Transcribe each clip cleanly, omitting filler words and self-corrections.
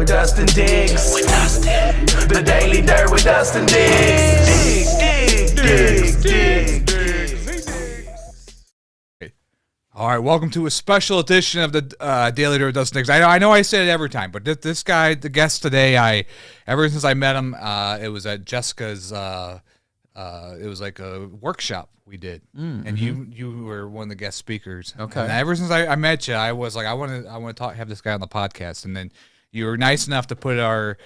with Dustin Diggs. The Daily Dirt with Dustin Diggs. Diggs. All right, welcome to a special edition of the Daily Dirt with Dustin Diggs. I know I say it every time, but this guy, the guest today, ever since I met him, it was at Jessica's. It was like a workshop we did, and you were one of the guest speakers. Okay. And ever since I met you, I was like, I want to have this guy on the podcast, and then you were nice enough to put your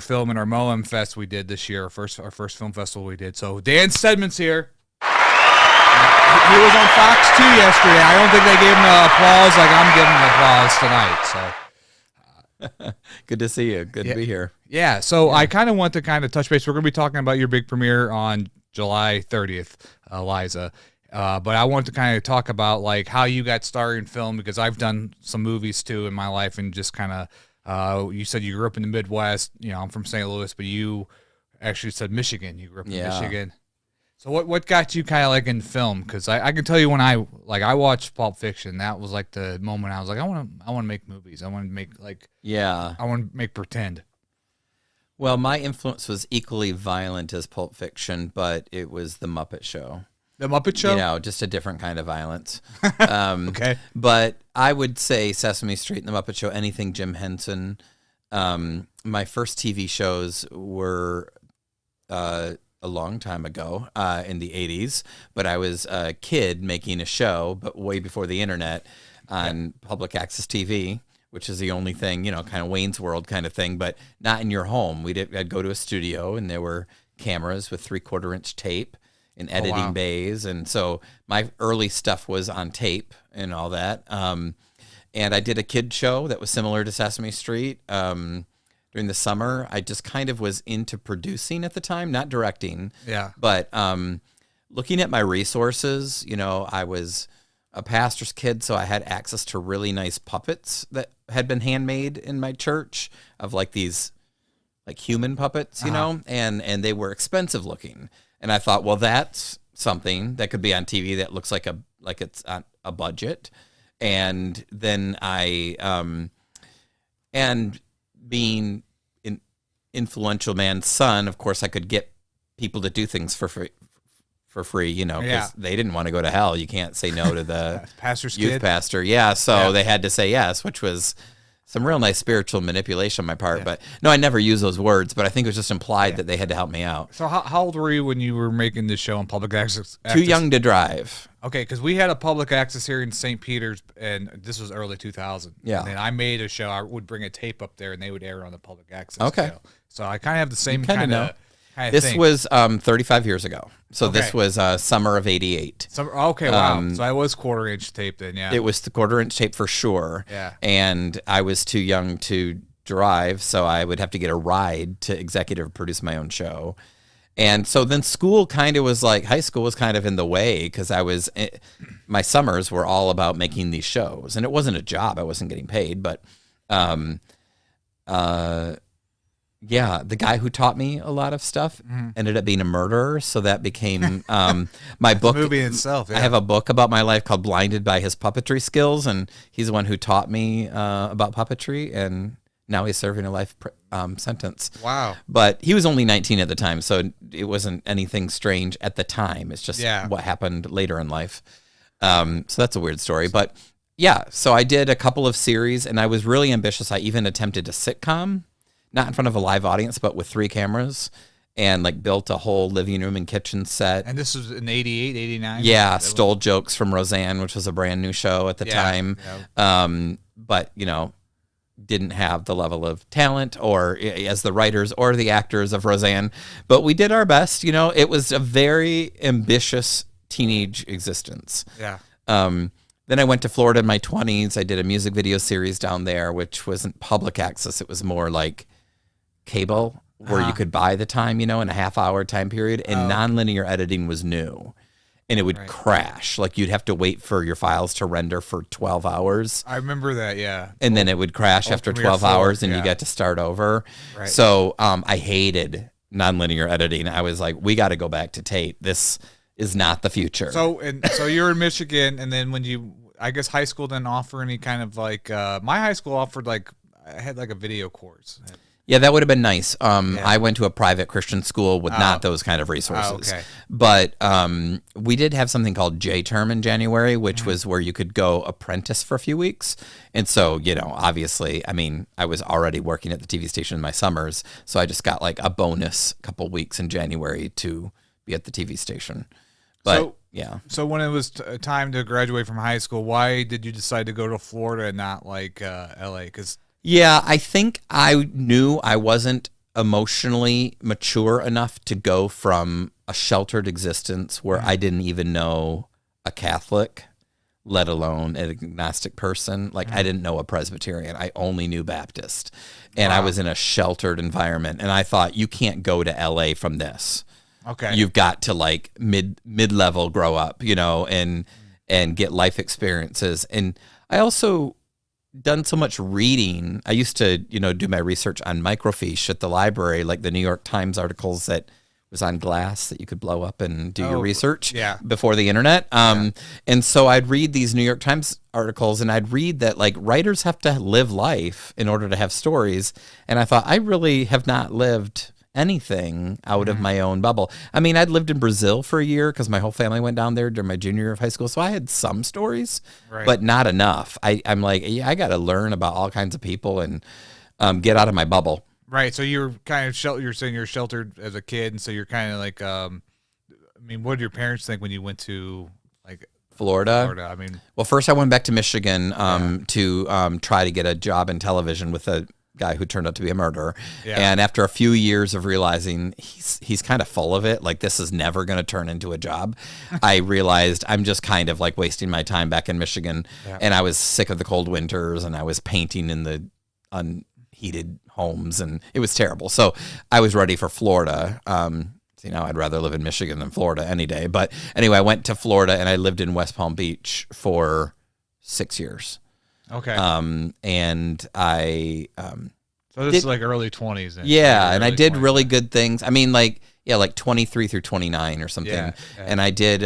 film in our Moem Fest we did this year, our first film festival we did. So Dan Steadman's here. He was on Fox 2 yesterday. I don't think they gave him applause like I'm giving applause tonight. So Good to see you. Good to be here. Yeah. So I kind of want to touch base. We're going to be talking about your big premiere on July 30th, Liza. But I want to kind of talk about like how you got started in film, because I've done some movies too in my life, and just kind of you said you grew up in the Midwest. You know, I'm from St. Louis, but you actually said Michigan. You grew up in Michigan. So what got you kind of like in film? Because I can tell you when I watched Pulp Fiction, that was like the moment I was like, I want to make movies. I want to make I want to make pretend. Well, my influence was equally violent as Pulp Fiction, but it was The Muppet Show. The Muppet Show? You know, just a different kind of violence. Okay. But I would say Sesame Street and The Muppet Show, anything Jim Henson. My first TV shows were a long time ago in the 80s, but I was a kid making a show, but way before the internet, on public access TV, which is the only thing, you know, kind of Wayne's World kind of thing, but not in your home. I'd go to a studio, and there were cameras with 3/4-inch tape and editing bays, and so my early stuff was on tape and all that. And I did a kid show that was similar to Sesame Street. During the summer, I just kind of was into producing at the time, not directing. Yeah. But looking at my resources, you know, I was a pastor's kid, so I had access to really nice puppets that had been handmade in my church, of like these like human puppets, you know, and they were expensive looking. And I thought, well, that's something that could be on TV that looks like it's on a budget. And then and being an influential man's son, of course, I could get people to do things for free, you know, because they didn't want to go to hell. You can't say no to the pastor's youth kid. pastor. Yeah, so they had to say yes, which was some real nice spiritual manipulation on my part. But no, I never used those words, but I think it was just implied that they had to help me out. So how old were you when you were making this show on public access? Too young to drive. Okay, because we had a public access here in St. Peter's, and this was early 2000. Yeah. And then I made a show. I would bring a tape up there, and they would air on the public access. Okay. Show. So I kind of have the same kind of this thing. was 35 years ago. So this was summer of 88. Okay, wow. So I was 1/4-inch tape then, yeah. It was the 1/4-inch tape for sure. Yeah. And I was too young to drive, so I would have to get a ride to executive produce my own show. And so then school kind of was like, high school was kind of in the way, because my summers were all about making these shows. And it wasn't a job. I wasn't getting paid, but yeah, the guy who taught me a lot of stuff ended up being a murderer, so that became my book. The movie itself. Yeah. I have a book about my life called Blinded by His Puppetry Skills, and he's the one who taught me about puppetry, and now he's serving a life sentence. Wow. But he was only 19 at the time, so it wasn't anything strange at the time. It's just what happened later in life. So that's a weird story. But yeah, so I did a couple of series, and I was really ambitious. I even attempted a sitcom. Not in front of a live audience, but with 3 cameras, and like built a whole living room and kitchen set. And this was in 88, 89? Yeah, stole jokes from Roseanne, which was a brand new show at the time. Yeah. But, you know, didn't have the level of talent or as the writers or the actors of Roseanne. But we did our best. You know, it was a very ambitious teenage existence. Yeah. Then I went to Florida in my 20s. I did a music video series down there, which wasn't public access. It was more like cable, where you could buy the time, you know, in a half-hour time period. And nonlinear editing was new. And it would crash. Like, you'd have to wait for your files to render for 12 hours. I remember that, yeah. And then it would crash after 12 hours, and you get to start over. Right. So I hated nonlinear editing. I was like, we got to go back to tape. This is not the future. So you're in Michigan, and then when I guess high school didn't offer any kind of like, my high school offered like, I had like a video course. Yeah, that would have been nice. I went to a private Christian school with not those kind of resources. Okay. But we did have something called J-term in January, which was where you could go apprentice for a few weeks. And so, obviously, I mean, I was already working at the TV station in my summers, so I just got like a bonus couple weeks in January to be at the TV station. But yeah. So when it was time to graduate from high school, why did you decide to go to Florida and not like LA? Because Yeah, I think I knew I wasn't emotionally mature enough to go from a sheltered existence where I didn't even know a Catholic, let alone an agnostic person. Like I didn't know a Presbyterian. I only knew Baptist. And I was in a sheltered environment. And I thought, you can't go to LA from this. Okay. You've got to like mid-level grow up, and get life experiences. And I also done so much reading. I used to, do my research on microfiche at the library, like the New York Times articles that was on glass that you could blow up and do your research before the internet. And so I'd read these New York Times articles, and I'd read that like writers have to live life in order to have stories. And I thought, I really have not lived anything out of my own bubble. I mean, I'd lived in Brazil for a year because my whole family went down there during my junior year of high school. So I had some stories, but not enough. I'm like, I got to learn about all kinds of people and get out of my bubble. Right. So you were kind of sheltered. You're saying you're sheltered as a kid. And so you're kind of like, I mean, what did your parents think when you went to like Florida? I mean, well, first I went back to Michigan to try to get a job in television with a guy who turned out to be a murderer. And after a few years of realizing he's kind of full of it, like this is never going to turn into a job, I realized I'm just kind of like wasting my time back in Michigan. And I was sick of the cold winters, and I was painting in the unheated homes, and it was terrible. So I was ready for Florida. I'd rather live in Michigan than Florida any day. But anyway, I went to Florida, and I lived in West Palm Beach for 6 years. Okay. And I so this is like early 20s then. Yeah, and I did 20s. Really good things. I mean, like 23 through 29 or something. Yeah. And I did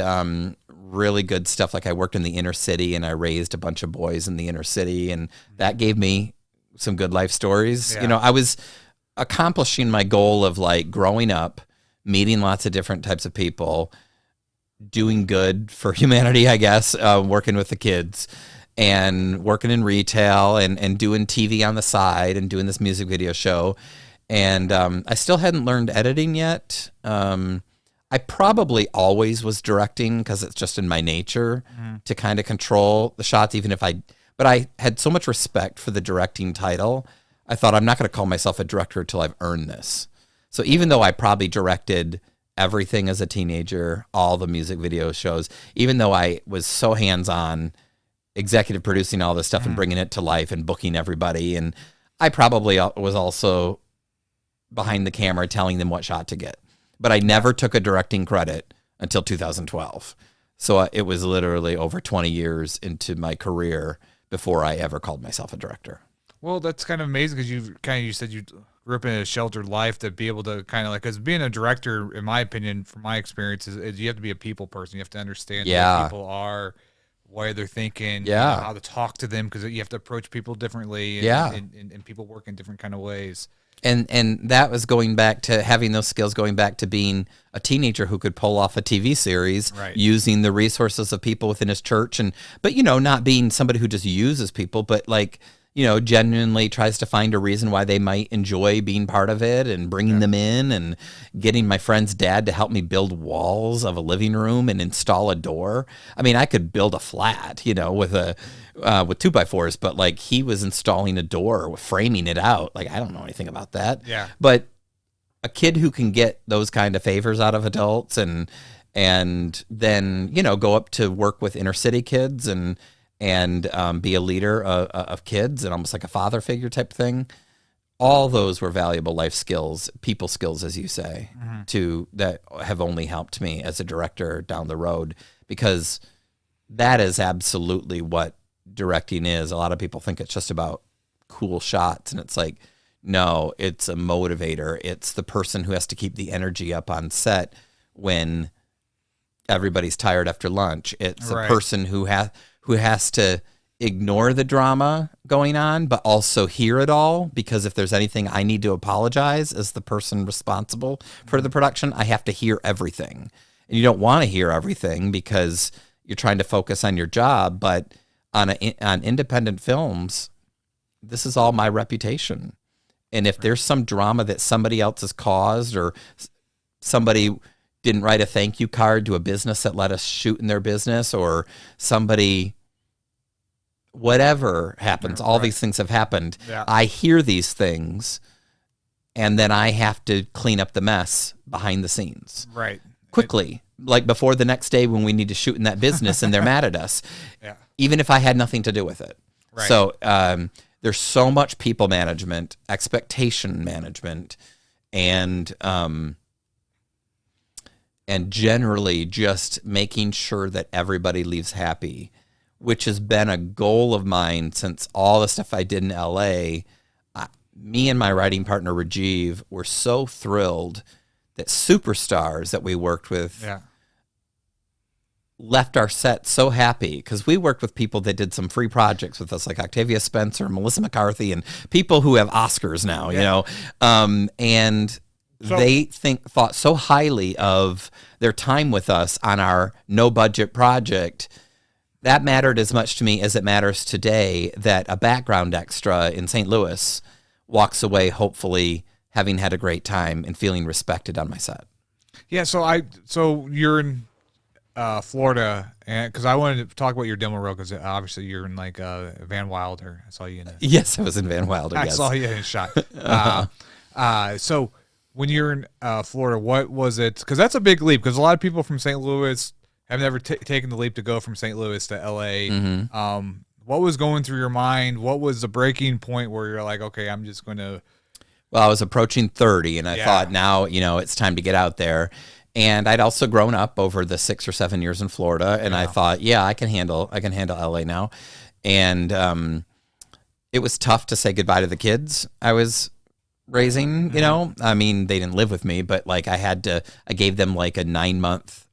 really good stuff. Like I worked in the inner city, and I raised a bunch of boys in the inner city, and that gave me some good life stories. Yeah. I was accomplishing my goal of like growing up, meeting lots of different types of people, doing good for humanity, I guess, working with the kids, and working in retail and doing TV on the side and doing this music video show. And I still hadn't learned editing yet. I probably always was directing because it's just in my nature to kind of control the shots, but I had so much respect for the directing title. I thought, I'm not going to call myself a director until I've earned this. So even though I probably directed everything as a teenager, all the music video shows, even though I was so hands-on, executive producing all this stuff and bringing it to life and booking everybody. And I probably was also behind the camera telling them what shot to get. But I never took a directing credit until 2012. So it was literally over 20 years into my career before I ever called myself a director. Well, that's kind of amazing because you said you grew up in a sheltered life to be able to kind of like, because being a director, in my opinion, from my experience, is you have to be a people person. You have to understand who people are, why they're thinking, how to talk to them, because you have to approach people differently, and people work in different kind of ways. And that was going back to having those skills, going back to being a teenager who could pull off a TV series using the resources of people within his church, but not being somebody who just uses people, but like genuinely tries to find a reason why they might enjoy being part of it and bringing them in, and getting my friend's dad to help me build walls of a living room and install a door. I mean, I could build a flat, with 2x4s, but like he was installing a door, framing it out. Like, I don't know anything about that. Yeah. But a kid who can get those kind of favors out of adults and then, go up to work with inner city kids and be a leader of kids and almost like a father figure type thing. All those were valuable life skills, people skills, as you say, that have only helped me as a director down the road, because that is absolutely what directing is. A lot of people think it's just about cool shots, and it's like, no, it's a motivator. It's the person who has to keep the energy up on set when everybody's tired after lunch. It's a person who has to ignore the drama going on, but also hear it all, because if there's anything I need to apologize as the person responsible for the production, I have to hear everything. And you don't want to hear everything because you're trying to focus on your job, but on independent films, this is all my reputation. And if there's some drama that somebody else has caused, or somebody didn't write a thank you card to a business that let us shoot in their business, or somebody, whatever happens, all these things have happened. Yeah. I hear these things, and then I have to clean up the mess behind the scenes. Right. Quickly, like before the next day when we need to shoot in that business and they're mad at us, even if I had nothing to do with it. Right. So there's so much people management, expectation management, and generally just making sure that everybody leaves happy, which has been a goal of mine since all the stuff I did in LA. Me and my writing partner, Rajiv, were so thrilled that superstars that we worked with left our set so happy, because we worked with people that did some free projects with us, like Octavia Spencer, Melissa McCarthy, and people who have Oscars now, you know, and they thought so highly of their time with us on our no budget project. That mattered as much to me as it matters today that a background extra in St. Louis walks away hopefully having had a great time and feeling respected on my set. Yeah, so you're in Florida, and because I wanted to talk about your demo reel, because obviously you're in like Van Wilder. I saw you in it. Yes, I was in Van Wilder. I saw you in a shot. So when you're in Florida, what was it? Because that's a big leap, because a lot of people from St. Louis have never taken the leap to go from St. Louis to LA. Mm-hmm. What was going through your mind? What was the breaking point where you're like, okay, I'm just going to... Well, I was approaching 30, and I thought, now, it's time to get out there. And I'd also grown up over the 6 or 7 years in Florida, and I thought, I can handle LA now. And it was tough to say goodbye to the kids I was raising, I mean, they didn't live with me, but like I gave them like a 9-month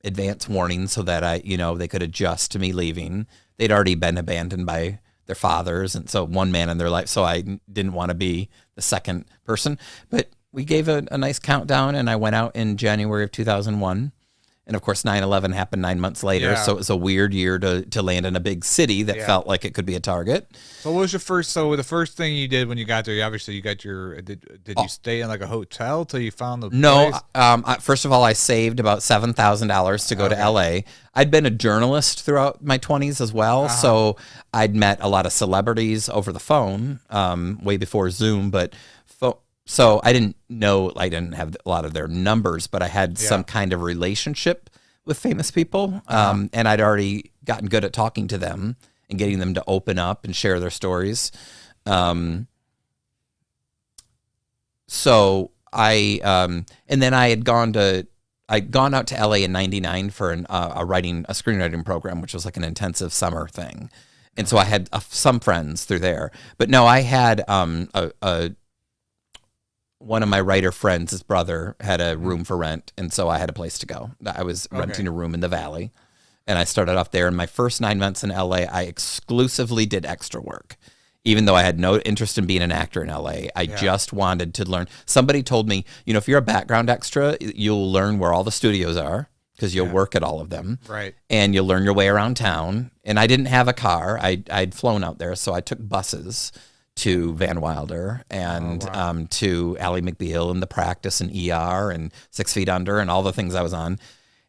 advance warning so that they could adjust to me leaving. They'd already been abandoned by their fathers, and so one man in their life, so I didn't want to be the second person. But we gave a nice countdown, and I went out in January of 2001. And of course, 9/11 happened 9 months later, so it was a weird year to land in a big city that felt like it could be a target. So what was your first? So the first thing you did when you got there, obviously you got your. Did you stay in like a hotel till you found the place? First of all, I saved about $7,000 to go to LA. I'd been a journalist throughout my 20s as well, so I'd met a lot of celebrities over the phone way before Zoom, but. So I didn't have a lot of their numbers, but I had some kind of relationship with famous people. And I'd already gotten good at talking to them and getting them to open up and share their stories. So and then I'd gone out to LA in '99 for a screenwriting program, which was like an intensive summer thing. And so I had some friends through there, but no, I had one of my writer friends, his brother, had a room for rent, and so I had a place to go. I was renting a room in the Valley, and I started off there. In my first 9 months in LA, I exclusively did extra work. Even though I had no interest in being an actor in LA, I just wanted to learn. Somebody told me, if you're a background extra, you'll learn where all the studios are, because you'll work at all of them. Right. And you'll learn your way around town. And I didn't have a car. I'd flown out there, so I took buses to Van Wilder and to Ally McBeal and The Practice and ER and 6 Feet Under and all the things I was on.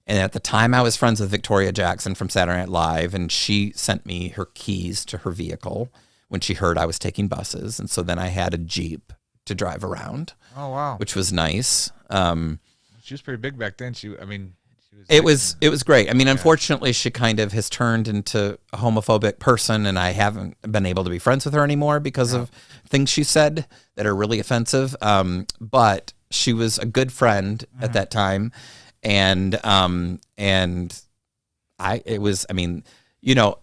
And at the time, I was friends with Victoria Jackson from Saturday Night Live, and she sent me her keys to her vehicle when she heard I was taking buses. And so then I had a Jeep to drive around. Oh, wow. Which was nice. She was pretty big back then. It was great. I mean, unfortunately, she kind of has turned into a homophobic person, and I haven't been able to be friends with her anymore because of things she said that are really offensive. But she was a good friend at that time, and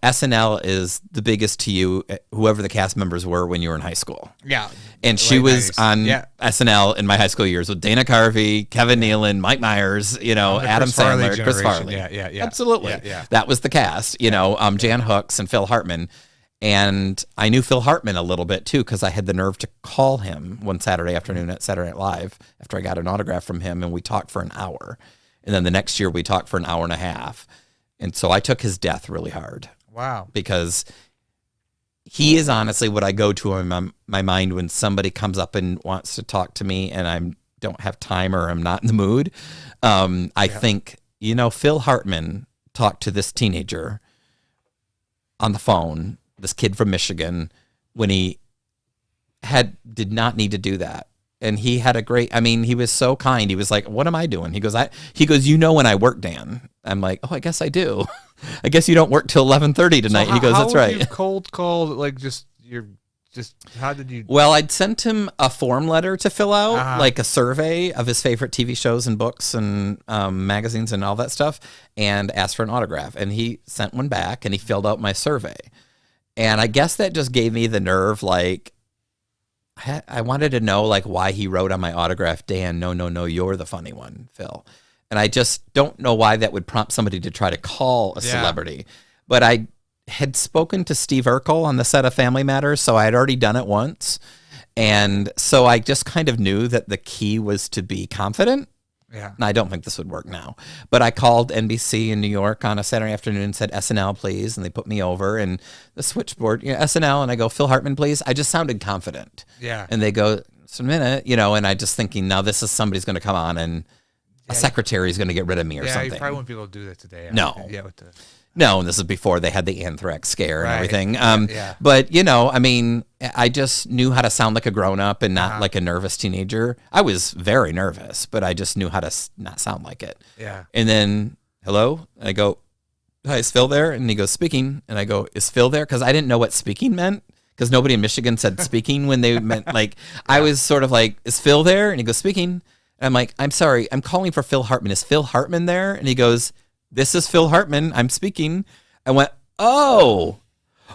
SNL is the biggest to you, whoever the cast members were when you were in high school. Yeah. And she was on SNL in my high school years with Dana Carvey, Kevin Nealon, Mike Myers, Adam Sandler, Chris Farley. Yeah. Absolutely. Yeah. That was the cast, Jan Hooks and Phil Hartman. And I knew Phil Hartman a little bit too, because I had the nerve to call him one Saturday afternoon at Saturday Night Live after I got an autograph from him, and we talked for an hour. And then the next year we talked for an hour and a half. And so I took his death really hard. Wow. Because he is honestly what I go to in my mind when somebody comes up and wants to talk to me and I don't have time or I'm not in the mood. I think, Phil Hartman talked to this teenager on the phone, this kid from Michigan, when he did not need to do that. And he had he was so kind. He was like, what am I doing? He goes, when I work, Dan. I'm like, oh, I guess I do. I guess you don't work till 11:30 tonight. He goes, that's right. You cold called, how did you? Well, I'd sent him a form letter to fill out, like a survey of his favorite TV shows and books and magazines and all that stuff, and asked for an autograph. And he sent one back, and he filled out my survey. And I guess that just gave me the nerve, I wanted to know, why he wrote on my autograph, Dan, no, you're the funny one, Phil. And I just don't know why that would prompt somebody to try to call a celebrity. But I had spoken to Steve Urkel on the set of Family Matters, so I had already done it once. And so I just kind of knew that the key was to be confident. Yeah. And I don't think this would work now. But I called NBC in New York on a Saturday afternoon and said, SNL, please. And they put me over and the switchboard, SNL. And I go, Phil Hartman, please. I just sounded confident. Yeah. And they go, just a minute, and I just thinking, now this is somebody's going to come on and a secretary is going to get rid of me or something. Yeah, you probably wouldn't be able to do that today. No. Yeah, No, and this is before they had the anthrax scare and everything. But, I just knew how to sound like a grown-up and not like a nervous teenager. I was very nervous, but I just knew how to not sound like it. Yeah. And then, hello? And I go, hi, is Phil there? And he goes, speaking. And I go, is Phil there? Because I didn't know what speaking meant. Because nobody in Michigan said speaking when they meant, I was sort of like, is Phil there? And he goes, speaking. And I'm like, I'm sorry, I'm calling for Phil Hartman. Is Phil Hartman there? And he goes, this is Phil Hartman. I'm speaking. I went, oh.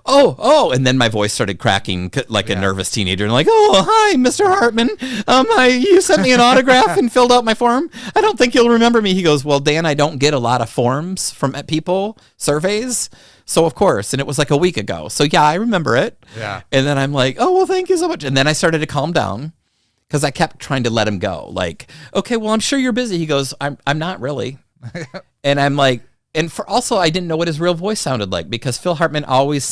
And then my voice started cracking like a nervous teenager. And oh, hi, Mr. Hartman. You sent me an autograph and filled out my form. I don't think you'll remember me. He goes, well, Dan, I don't get a lot of forms from people, surveys. So, of course. And it was a week ago. So, yeah, I remember it. Yeah. And then I'm like, oh, well, thank you so much. And then I started to calm down because I kept trying to let him go. Okay, well, I'm sure you're busy. He goes, I'm not really. And I'm like, and I didn't know what his real voice sounded like because Phil Hartman always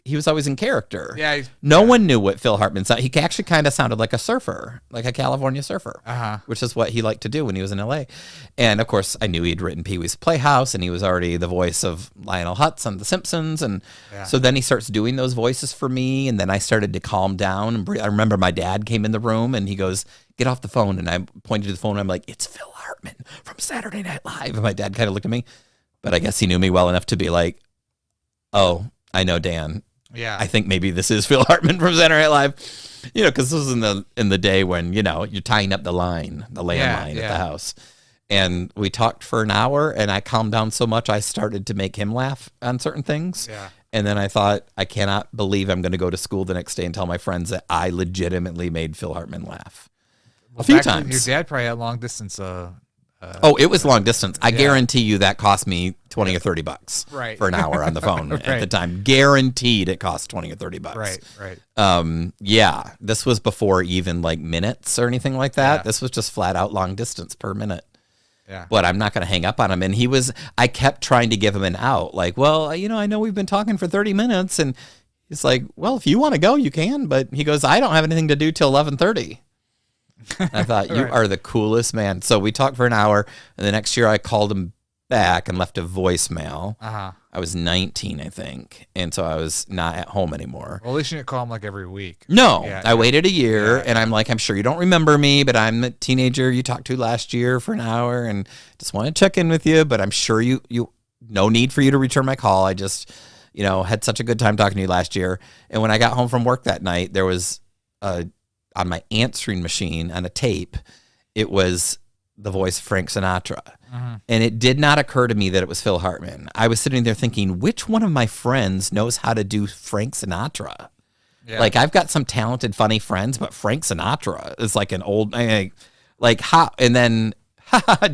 he was always in character. Yeah. No one knew what Phil Hartman sounded. He actually kind of sounded like a surfer, like a California surfer, which is what he liked to do when he was in LA. And of course, I knew he'd written Pee-wee's Playhouse and he was already the voice of Lionel Hutz on The Simpsons. And so then he starts doing those voices for me. And then I started to calm down. And I remember my dad came in the room and he goes, get off the phone. And I pointed to the phone and I'm like, it's Phil Hartman from Saturday Night Live. And my dad kind of looked at me. But I guess he knew me well enough to be like, oh, I know Dan. Yeah. I think maybe this is Phil Hartman from Saturday Night Live. Because this was in the day when, you're tying up the landline at the house. And we talked for an hour and I calmed down so much I started to make him laugh on certain things. Yeah. And then I thought, I cannot believe I'm going to go to school the next day and tell my friends that I legitimately made Phil Hartman laugh. A few times. Your dad probably had long distance it was long distance. I guarantee you that cost me $20 or $30 for an hour on the phone at the time. Guaranteed it cost $20 or $30. Right. Yeah. This was before even minutes or anything like that. Yeah. This was just flat out long distance per minute. Yeah. But I'm not going to hang up on him. And I kept trying to give him an out. Well, I know we've been talking for 30 minutes. And he's like, well, if you want to go, you can. But he goes, I don't have anything to do till 11:30. I thought, you are the coolest man. So we talked for an hour, and the next year I called him back and left a voicemail. I was 19, I think, and so I was not at home anymore. Well, at least you didn't call him every week. No, I waited a year, and I'm like, I'm sure you don't remember me, but I'm the teenager you talked to last year for an hour, and just want to check in with you, but I'm sure you no need for you to return my call. I just, had such a good time talking to you last year. And when I got home from work that night, there was on my answering machine on a tape, it was the voice of Frank Sinatra. And it did not occur to me that it was Phil Hartman. I was sitting there thinking, which one of my friends knows how to do Frank Sinatra? Yeah. I've got some talented, funny friends, but Frank Sinatra is an old, how, and then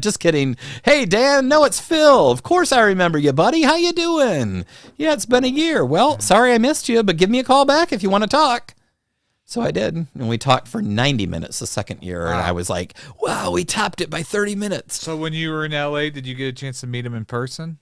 Just kidding. Hey, Dan, no, it's Phil. Of course I remember you, buddy. How you doing? Yeah, it's been a year. Well, sorry I missed you, but give me a call back if you want to talk. So I did, and we talked for 90 minutes the second year, and I was like, wow, we topped it by 30 minutes. So when you were in L.A., did you get a chance to meet him in person?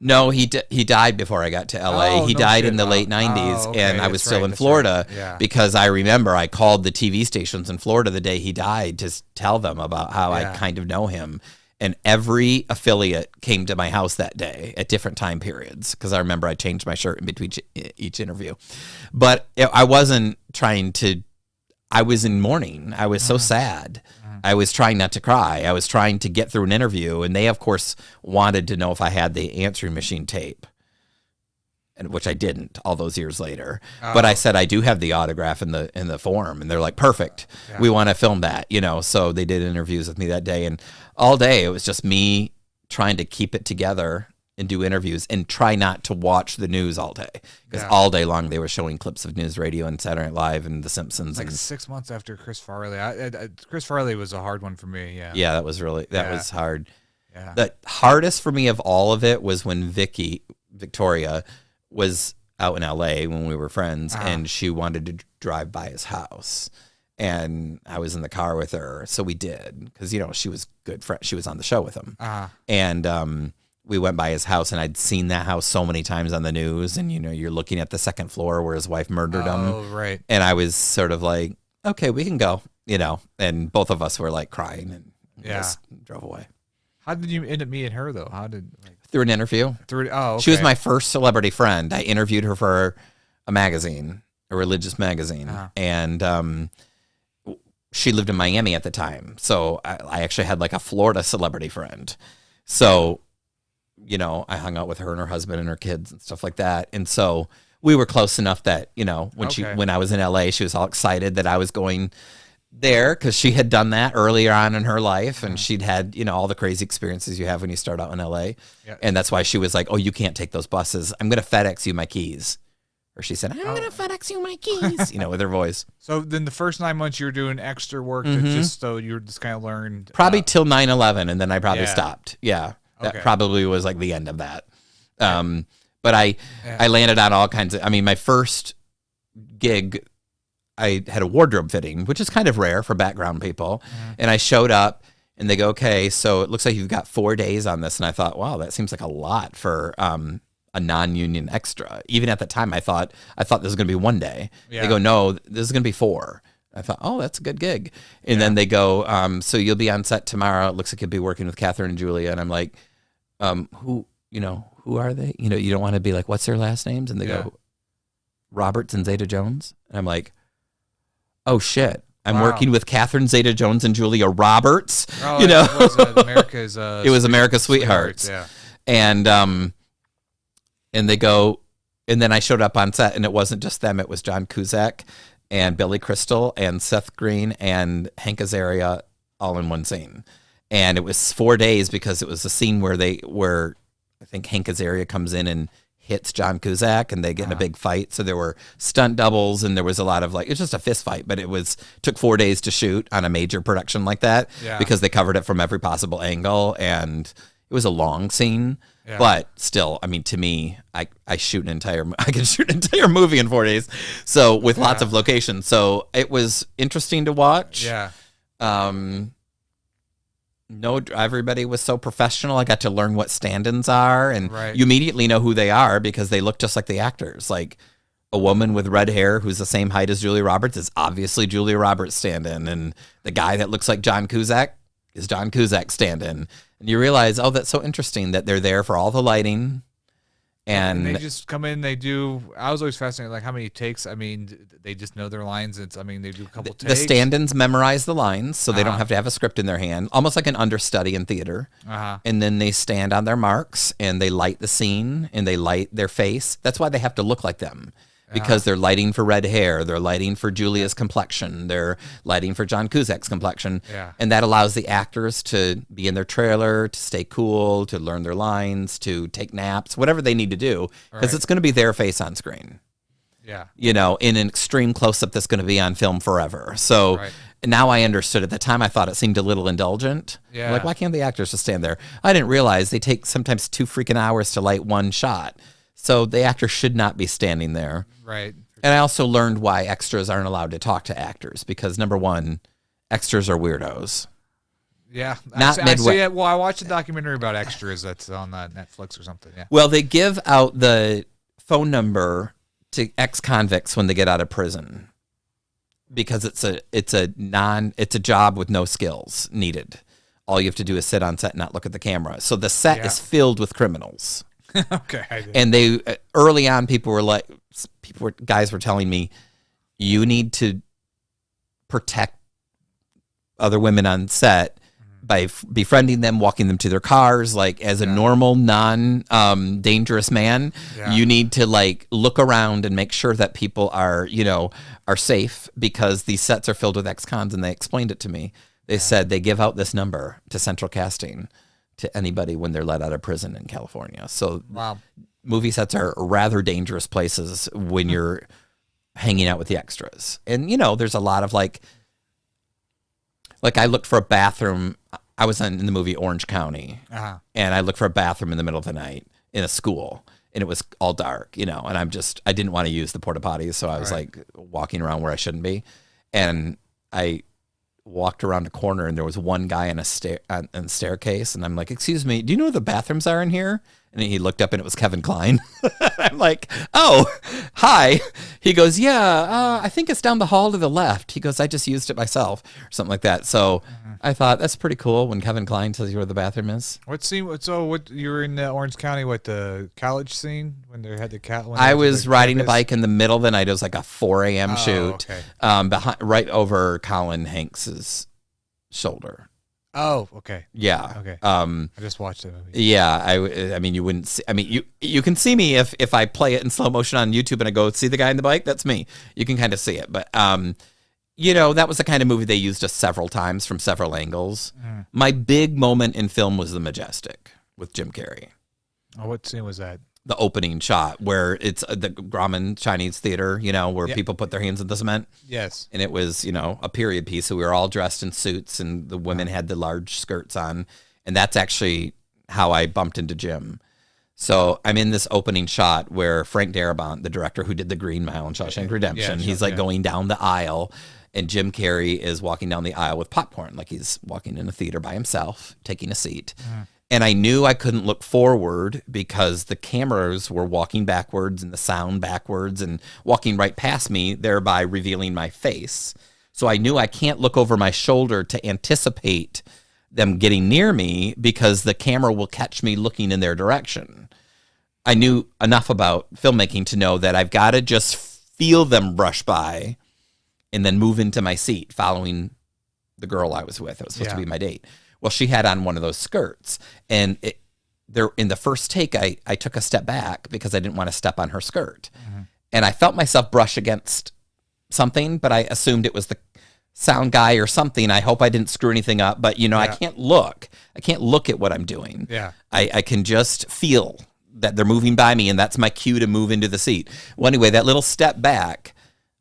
No, he died before I got to L.A. He died in the late 90s, and I was still in Florida because I remember I called the TV stations in Florida the day he died to tell them about how I kind of know him. And every affiliate came to my house that day at different time periods because I remember I changed my shirt in between each interview. But I wasn't trying to – I was in mourning. I was so sad. I was trying not to cry. I was trying to get through an interview. And they, of course, wanted to know if I had the answering machine tape, which I didn't all those years later. But I said, I do have the autograph in the form. And they're like, perfect. Yeah. We want to film that, So they did interviews with me that day. And all day it was just me trying to keep it together and do interviews and try not to watch the news all day. Because all day long they were showing clips of News Radio and Saturday Night Live and The Simpsons. Like 6 months after Chris Farley. Chris Farley was a hard one for me, Yeah, that was hard. Yeah. The hardest for me of all of it was when Victoria was out in LA when we were friends, and she wanted to drive by his house, and I was in the car with her, so we did because she was good friend. She was on the show with him, and we went by his house, and I'd seen that house so many times on the news, and you're looking at the second floor where his wife murdered him. Oh, right. And I was sort of like, okay, we can go, and both of us were like crying and just drove away. How did you end up meeting her though? Through an interview. Okay. She was my first celebrity friend. I interviewed her for a magazine, a religious magazine, and she lived in Miami at the time. So I actually had like a Florida celebrity friend. So, I hung out with her and her husband and her kids and stuff like that. And so we were close enough that, when I was in LA, she was all excited that I was going there because she had done that earlier on in her life, and she'd had all the crazy experiences you have when you start out in LA, and that's why she was like, oh, you can't take those buses, I'm gonna FedEx you my keys, or she said, I'm gonna FedEx you my keys, with her voice. So then the first 9 months you were doing extra work to just so you were just kind of learned probably till 9/11, and then I probably stopped. That probably was like the end of that. But I landed on all kinds of, my first gig, I had a wardrobe fitting, which is kind of rare for background people. And I showed up and they go, okay, so it looks like you've got 4 days on this. And I thought, wow, that seems like a lot for a non-union extra. Even at the time, I thought this was going to be 1 day. They go, no, this is going to be 4. I thought, oh, that's a good gig. And then they go, so you'll be on set tomorrow. It looks like you'll be working with Catherine and Julia. And I'm like, who are they? You don't want to be like, what's their last names? And they go, Roberts and Zeta Jones. And I'm like, oh shit! I'm working with Catherine Zeta-Jones and Julia Roberts. Oh, it was America's. It was America's Sweethearts. Yeah. And they go, and then I showed up on set, and it wasn't just them. It was John Cusack and Billy Crystal and Seth Green and Hank Azaria all in one scene. And it was 4 days because it was a scene where I think Hank Azaria comes in and hits John Cusack, and they get in a big fight. So there were stunt doubles, and there was a lot of it's just a fist fight, but it took 4 days to shoot on a major production like that because they covered it from every possible angle, and it was a long scene. Yeah. But still, to me, I can shoot an entire movie in 4 days. So with lots of locations. So it was interesting to watch. Yeah. No, everybody was so professional. I got to learn what stand-ins are, and you immediately know who they are because they look just like the actors. Like a woman with red hair who's the same height as Julia Roberts is obviously Julia Roberts stand-in, and the guy that looks like John Cusack is John Cusack stand-in. And you realize, oh, that's so interesting that they're there for all the lighting. And they just come in, they do. I was always fascinated, like how many takes. They just know their lines. They do a couple takes. The stand-ins memorize the lines, so they don't have to have a script in their hand, almost like an understudy in theater. And then they stand on their marks, and they light the scene, and they light their face. That's why they have to look like them. Because they're lighting for red hair, they're lighting for Julia's complexion, they're lighting for John Cusack's complexion, and that allows the actors to be in their trailer, to stay cool, to learn their lines, to take naps, whatever they need to do, because it's going to be their face on screen. Yeah, in an extreme close-up that's going to be on film forever. So now I understood. At the time, I thought it seemed a little indulgent. Yeah. Like, why can't the actors just stand there? I didn't realize they take sometimes 2 freaking hours to light one shot. So the actor should not be standing there. Right. And I also learned why extras aren't allowed to talk to actors, because number one, extras are weirdos. Yeah. Not I see midway. it. Well, I watched a documentary about extras that's on Netflix or something. Yeah. Well, they give out the phone number to ex-convicts when they get out of prison, because it's a job with no skills needed. All you have to do is sit on set and not look at the camera. So the set is filled with criminals. Okay. And they early on, guys were telling me, you need to protect other women on set by befriending them, walking them to their cars. Like, as a normal, dangerous man, you need to like look around and make sure that people are safe, because these sets are filled with ex-cons. And they explained it to me. They said they give out this number to central casting to anybody when they're let out of prison in California. So movie sets are rather dangerous places when you're hanging out with the extras. And, there's a lot of like I looked for a bathroom. I was in the movie Orange County, and I looked for a bathroom in the middle of the night in a school, and it was all dark, and I didn't want to use the porta potties. So I was like walking around where I shouldn't be. And I walked around a corner, and there was one guy on a staircase, and I'm like, excuse me, do you know where the bathrooms are in here? And he looked up, and it was Kevin Kline. I'm like, oh, hi. He goes, yeah, I think it's down the hall to the left. He goes, I just used it myself, or something like that. So I thought that's pretty cool when Kevin Kline tells you where the bathroom is. What scene? So what, you were in Orange County, what, the college scene when they had the cat? I was riding a bike in the middle of the night. It was like a 4 a.m. shoot, right over Colin Hanks's shoulder. Oh, okay. Yeah. Okay. I just watched the movie. Yeah. I mean, you wouldn't see, I mean, you can see me if I play it in slow motion on YouTube and I go see the guy in the bike. That's me. You can kind of see it. But, that was the kind of movie they used us several times from several angles. My big moment in film was The Majestic with Jim Carrey. Oh, what scene was that? The opening shot where it's the Grauman Chinese Theater, where people put their hands in the cement. Yes. And it was, a period piece. So we were all dressed in suits, and the women had the large skirts on. And that's actually how I bumped into Jim. So I'm in this opening shot where Frank Darabont, the director who did The Green Mile and Shawshank Redemption, he's like going down the aisle, and Jim Carrey is walking down the aisle with popcorn, like he's walking in a theater by himself, taking a seat. And I knew I couldn't look forward because the cameras were walking backwards and the sound backwards and walking right past me, thereby revealing my face. So I knew I can't look over my shoulder to anticipate them getting near me, because the camera will catch me looking in their direction. I knew enough about filmmaking to know that I've got to just feel them brush by and then move into my seat following the girl I was with. It was supposed to be my date. Well, she had on one of those skirts, and in the first take, I took a step back because I didn't want to step on her skirt. And I felt myself brush against something, but I assumed it was the sound guy or something. I hope I didn't screw anything up, but I can't look. I can't look at what I'm doing. Yeah. I can just feel that they're moving by me, and that's my cue to move into the seat. Well, anyway, that little step back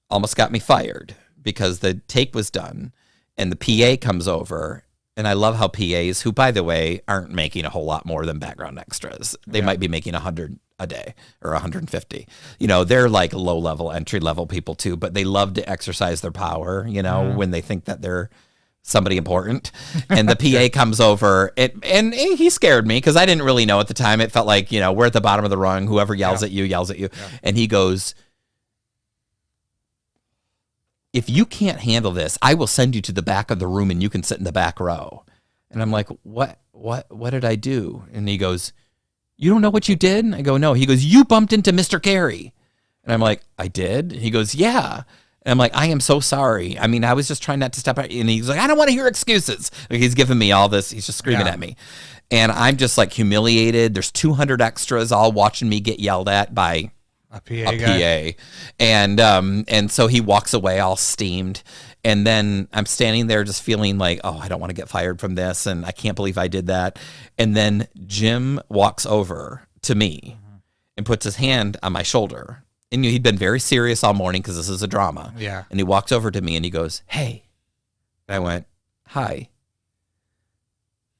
almost got me fired, because the take was done, and the PA comes over. And I love how PAs, who, by the way, aren't making a whole lot more than background extras. They might be making 100 a day or 150. They're like low-level, entry-level people too, but they love to exercise their power, when they think that they're somebody important. And the PA comes over, and he scared me because I didn't really know at the time. It felt like, we're at the bottom of the rung. Whoever yells at you, yells at you. Yeah. And he goes, if you can't handle this, I will send you to the back of the room and you can sit in the back row. And I'm like, what did I do? And he goes, you don't know what you did? I go, no. He goes, you bumped into Mr. Carey. And I'm like, I did? He goes, yeah. And I'm like, I am so sorry. I mean, I was just trying not to step out. And he's like, I don't want to hear excuses. Like, he's giving me all this. He's just screaming at me. And I'm just like humiliated. There's 200 extras all watching me get yelled at by a PA. And so he walks away all steamed. And then I'm standing there just feeling like, oh, I don't want to get fired from this. And I can't believe I did that. And then Jim walks over to me and puts his hand on my shoulder. And he'd been very serious all morning because this is a drama. Yeah. And he walks over to me and he goes, hey, I went, hi.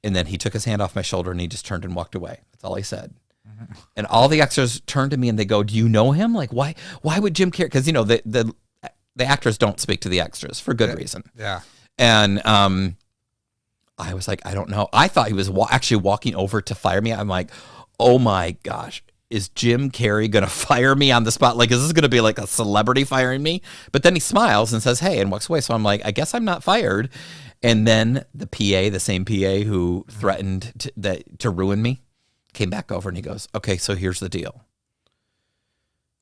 And then he took his hand off my shoulder and he just turned and walked away. That's all he said. Mm-hmm. And all the extras turned to me and they go, do you know him? Like, why would Jim Carrey? Because, the actors don't speak to the extras for good reason. Yeah. And I was like, I don't know. I thought he was actually walking over to fire me. I'm like, oh my gosh, is Jim Carrey going to fire me on the spot? Like, is this going to be like a celebrity firing me? But then he smiles and says, hey, and walks away. So I'm like, I guess I'm not fired. And then the PA, the same PA who threatened to ruin me, came back over and he goes, okay, so here's the deal.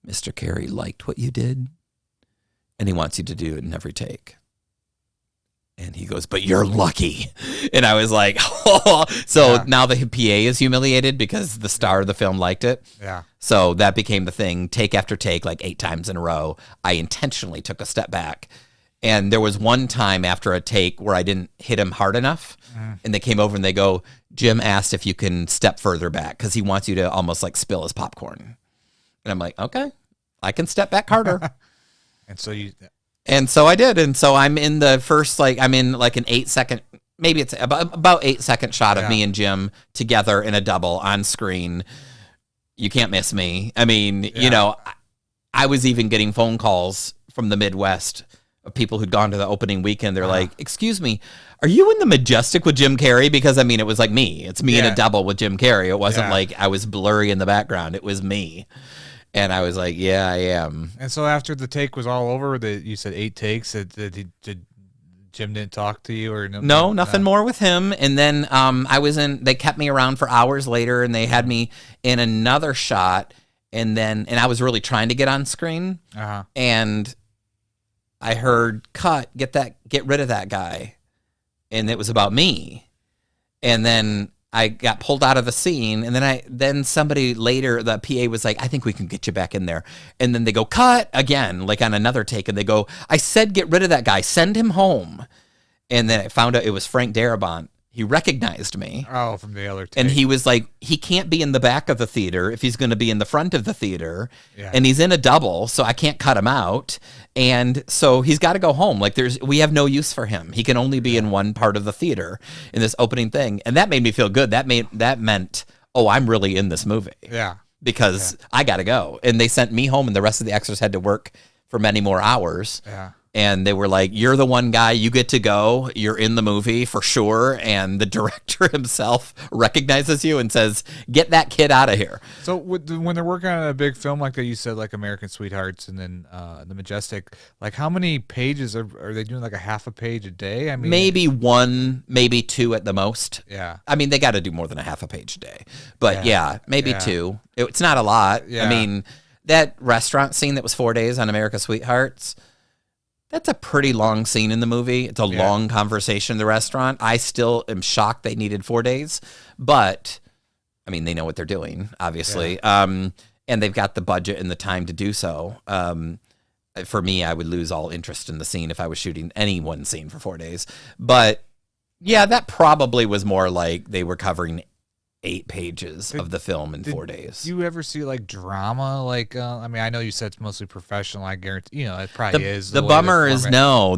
Mr. Carrey liked what you did, and he wants you to do it in every take. And he goes, but you're lucky. And I was like, oh. So now the PA is humiliated because the star of the film liked it. Yeah. So that became the thing, take after take, like 8 times in a row. I intentionally took a step back. And there was one time after a take where I didn't hit him hard enough. And they came over and they go, Jim asked if you can step further back because he wants you to almost like spill his popcorn. And I'm like, okay, I can step back harder. And so I did. And so I'm in the first, I'm in like an 8-second, maybe it's about 8-second shot of me and Jim together in a double on screen. You can't miss me. I mean, I was even getting phone calls from the Midwest of people who'd gone to the opening weekend. They're like, excuse me, are you in the Majestic with Jim Carrey? Because, I mean, it was like me. It's me in a double with Jim Carrey. It wasn't like I was blurry in the background. It was me. And I was like, yeah, I am. And so after the take was all over, you said 8 takes, did Jim didn't talk to you or no? No, nothing more with him. And then they kept me around for hours later and they had me in another shot. And I was really trying to get on screen. And I heard, cut, get rid of that guy. And it was about me. And then I got pulled out of the scene, and then somebody later, the PA was like, I think we can get you back in there. And then they go, cut again, like on another take, and they go, I said get rid of that guy, send him home. And then I found out it was Frank Darabont. He recognized me. Oh, from the other take. And he was like, he can't be in the back of the theater if he's going to be in the front of the theater. Yeah. And he's in a double, so I can't cut him out. And so he's got to go home. Like we have no use for him. He can only be in one part of the theater in this opening thing. And that made me feel good. That meant, oh, I'm really in this movie. Yeah. Because I got to go. And they sent me home and the rest of the extras had to work for many more hours. Yeah. And they were like, you're the one guy, you get to go, you're in the movie for sure. And the director himself recognizes you and says, get that kid out of here. So when they're working on a big film like that, you said like American Sweethearts and then The Majestic, like how many pages are they doing, like a half a page a day? I mean, maybe 1, maybe 2 at the most. Yeah. I mean, they got to do more than a half a page a day. But maybe 2. It's not a lot. Yeah. I mean, that restaurant scene that was 4 days on American Sweethearts, that's a pretty long scene in the movie. It's a long conversation in the restaurant. I still am shocked they needed 4 days, but I mean, they know what they're doing, obviously. Yeah. And they've got the budget and the time to do so. For me, I would lose all interest in the scene if I was shooting any one scene for 4 days. But yeah, that probably was more like they were covering 8 pages of the film in 4 days. Do you ever see like drama? Like, I mean, I know you said it's mostly professional. I guarantee, it probably is. The bummer is no.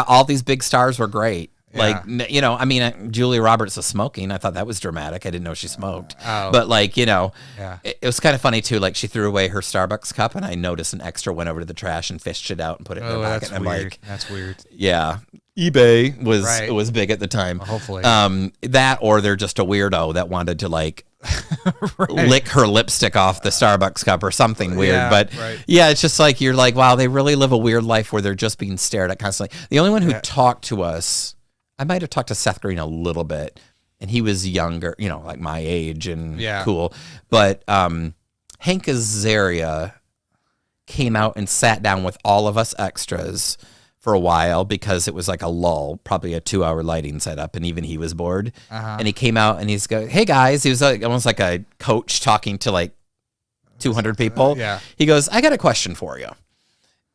All these big stars were great. Yeah. Like, I mean, Julia Roberts was smoking. I thought that was dramatic. I didn't know she smoked. But like, it was kind of funny too. Like she threw away her Starbucks cup and I noticed an extra went over to the trash and fished it out and put it in her pocket. That's and I'm weird. like, that's weird. Yeah. eBay was big at the time. Well, hopefully. That or they're just a weirdo that wanted to like lick her lipstick off the Starbucks cup or something weird. But it's just like you're like, wow, they really live a weird life where they're just being stared at constantly. The only one who talked to us, I might have talked to Seth Green a little bit, and he was younger, like my age and cool. But Hank Azaria came out and sat down with all of us extras for a while because it was like a lull, probably a 2-hour lighting setup, and even he was bored. And he came out and he's go, "Hey guys," he was like almost like a coach talking to like 200 people. He goes, "I got a question for you."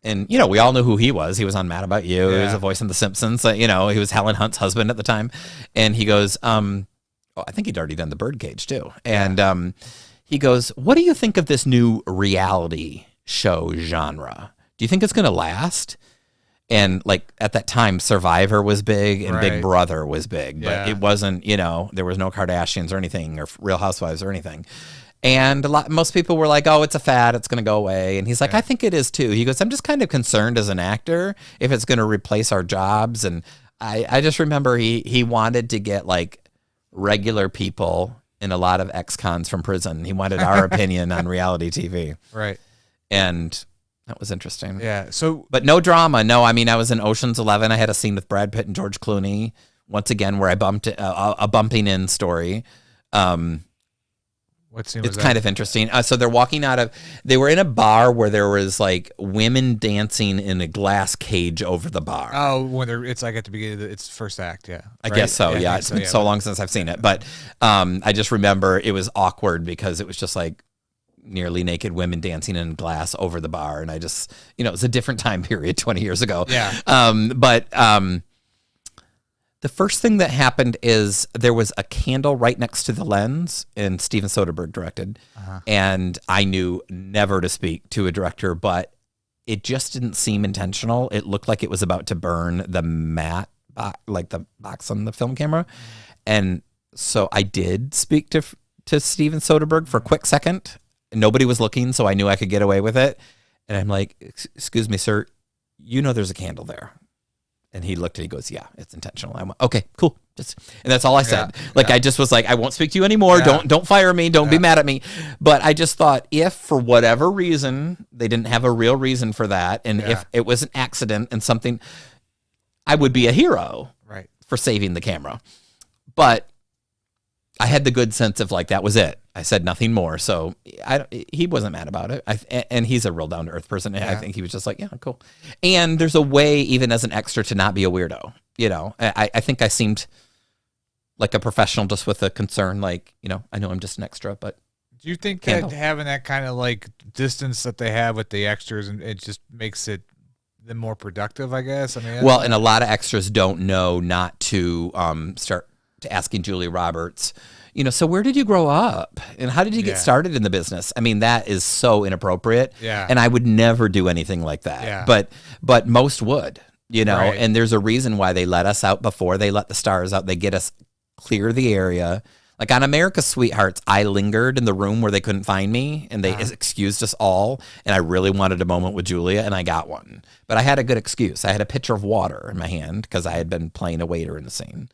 And we all knew who he was. He was on Mad About You. He was a voice in The Simpsons. He was Helen Hunt's husband at the time. And he goes, I think he'd already done The Birdcage too. And he goes, "What do you think of this new reality show genre? Do you think it's going to last?" And like at that time, Survivor was big and Big Right. Brother was big, but Yeah. it wasn't, there was no Kardashians or anything or Real Housewives or anything. And most people were like, oh, it's a fad, it's going to go away. And he's like, I think it is too. He goes, I'm just kind of concerned as an actor if it's going to replace our jobs. And I just remember he wanted to get like regular people and a lot of ex-cons from prison. He wanted our opinion on reality TV. Right. And that was interesting. Yeah. So, But no drama. No, I mean, I was in Ocean's 11. I had a scene with Brad Pitt and George Clooney once again where I bumped a bumping in story. what scene was It's that? kind of interesting. So they were in a bar where there was like women dancing in a glass cage over the bar. Oh, when it's like at the beginning of its first act, yeah. I guess so. I Yeah, think it's been so yeah. long since I've seen it, but I just remember it was awkward because it was just like nearly naked women dancing in glass over the bar, and I just, it was a different time period 20 years ago. Yeah. But the first thing that happened is there was a candle right next to the lens, and Steven Soderbergh directed, and I knew never to speak to a director, but it just didn't seem intentional. It looked like it was about to burn the mat, like the box on the film camera, and so I did speak to Steven Soderbergh for a quick second. Nobody was looking, so I knew I could get away with it, and I'm like, "Excuse me, sir, there's a candle there." And he looked and he goes, yeah, it's intentional. I went, okay, cool. And that's all I said. I just was like, I won't speak to you anymore. Yeah. Don't fire me. Don't be mad at me. But I just thought if for whatever reason, they didn't have a real reason for that. And if it was an accident and something, I would be a hero Right. for saving the camera. But I had the good sense of like, that was it. I said nothing more. So he wasn't mad about it. And he's a real down to earth person. Yeah. I think he was just like, yeah, cool. And there's a way, even as an extra, to not be a weirdo. I think I seemed like a professional just with a concern, like, I know I'm just an extra, but. Do you think Candle. that having that kind of like distance that they have with the extras, and it just makes it them more productive, I guess? I mean, Well, and a lot of extras don't know not to start to asking Julia Roberts, so where did you grow up? And how did you get started in the business? I mean, that is so inappropriate. Yeah. And I would never do anything like that. Yeah. But most would, Right. and there's a reason why they let us out before they let the stars out. They get us clear the area. Like on America's Sweethearts, I lingered in the room where they couldn't find me, and they excused us all. And I really wanted a moment with Julia, and I got one. But I had a good excuse. I had a pitcher of water in my hand because I had been playing a waiter in the scene.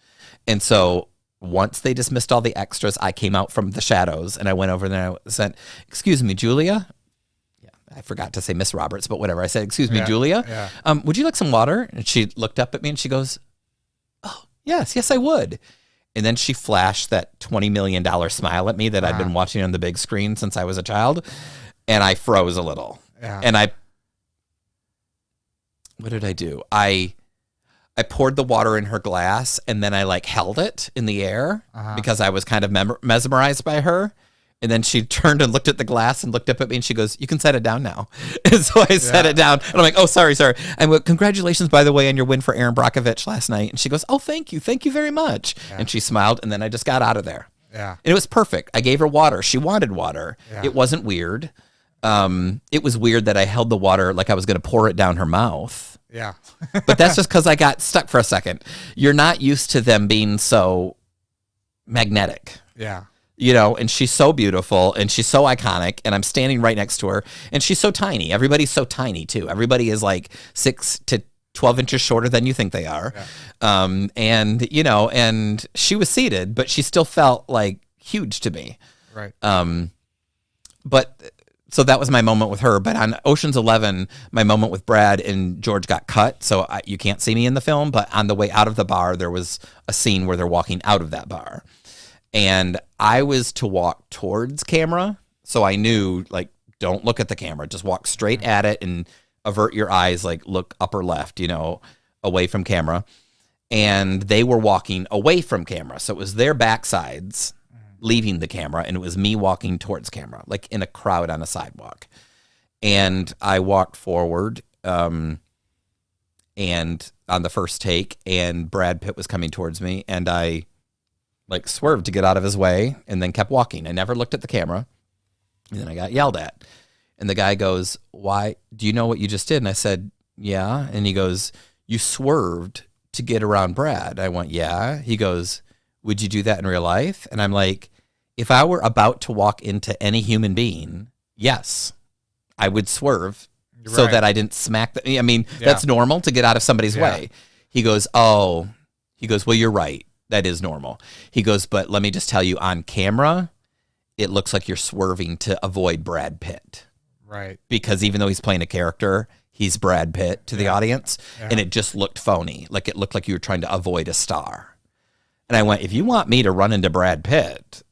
And so once they dismissed all the extras, I came out from the shadows, and I went over there and I said, "Excuse me, Julia." Yeah, I forgot to say Miss Roberts, but whatever. I said, "Excuse me, Julia. Yeah. Would you like some water?" And she looked up at me and she goes, "Oh, yes, I would." And then she flashed that $20 million smile at me that I'd been watching on the big screen since I was a child. And I froze a little. Yeah. And what did I do? I poured the water in her glass, and then I like held it in the air because I was kind of mesmerized by her. And then she turned and looked at the glass and looked up at me, and she goes, "You can set it down now." And so I set it down, and I'm like, "Oh, sorry." I went, "Congratulations, by the way, on your win for Aaron Brockovich last night." And she goes, "Oh, thank you very much." And she smiled, and then I just got out of there. Yeah. And it was perfect. I gave her water. She wanted water. Yeah. It wasn't weird. It was weird that I held the water like I was going to pour it down her mouth. Yeah. But that's just because I got stuck for a second. You're not used to them being so magnetic. Yeah. And she's so beautiful and she's so iconic, and I'm standing right next to her, and she's so tiny. Everybody's so tiny too. Everybody is like 6 to 12 inches shorter than you think they are. Yeah. And she was seated, but she still felt like huge to me. Right. But so that was my moment with her. But on Ocean's 11, my moment with Brad and George got cut, so you can't see me in the film. But on the way out of the bar, there was a scene where they're walking out of that bar. And I was to walk towards camera, so I knew, like, don't look at the camera. Just walk straight at it and avert your eyes, like, look upper left, away from camera. And they were walking away from camera, so it was their backsides leaving the camera, and it was me walking towards camera, like in a crowd on a sidewalk. And I walked forward, and on the first take, and Brad Pitt was coming towards me, and I like swerved to get out of his way and then kept walking. I never looked at the camera. And then I got yelled at. And the guy goes, "Why? Do you know what you just did?" And I said, yeah. And he goes, you swerved to get around Brad. I went, yeah. He goes, would you do that in real life? And I'm like, if I were about to walk into any human being, yes, I would swerve so that I didn't smack the, I mean, that's normal to get out of somebody's way. He goes, well, you're right. That is normal. He goes, but let me just tell you, on camera, it looks like you're swerving to avoid Brad Pitt. Right. Because even though he's playing a character, he's Brad Pitt to the audience, and it just looked phony. Like it looked like you were trying to avoid a star. And I went, if you want me to run into Brad Pitt,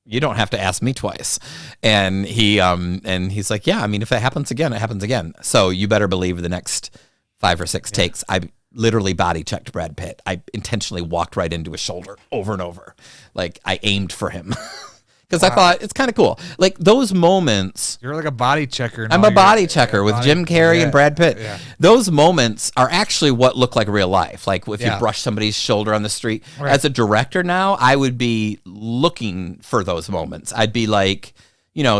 you don't have to ask me twice. And he's like, yeah, I mean, if it happens again, it happens again. So you better believe the next 5 or 6 takes, I literally body checked Brad Pitt. I intentionally walked right into his shoulder over and over. Like I aimed for him. Because I thought it's kind of cool. Like those moments. You're like a body checker. I'm a body checker with Jim Carrey and Brad Pitt. Yeah. Those moments are actually what look like real life. Like if you brush somebody's shoulder on the street. Right. As a director now, I would be looking for those moments. I'd be like,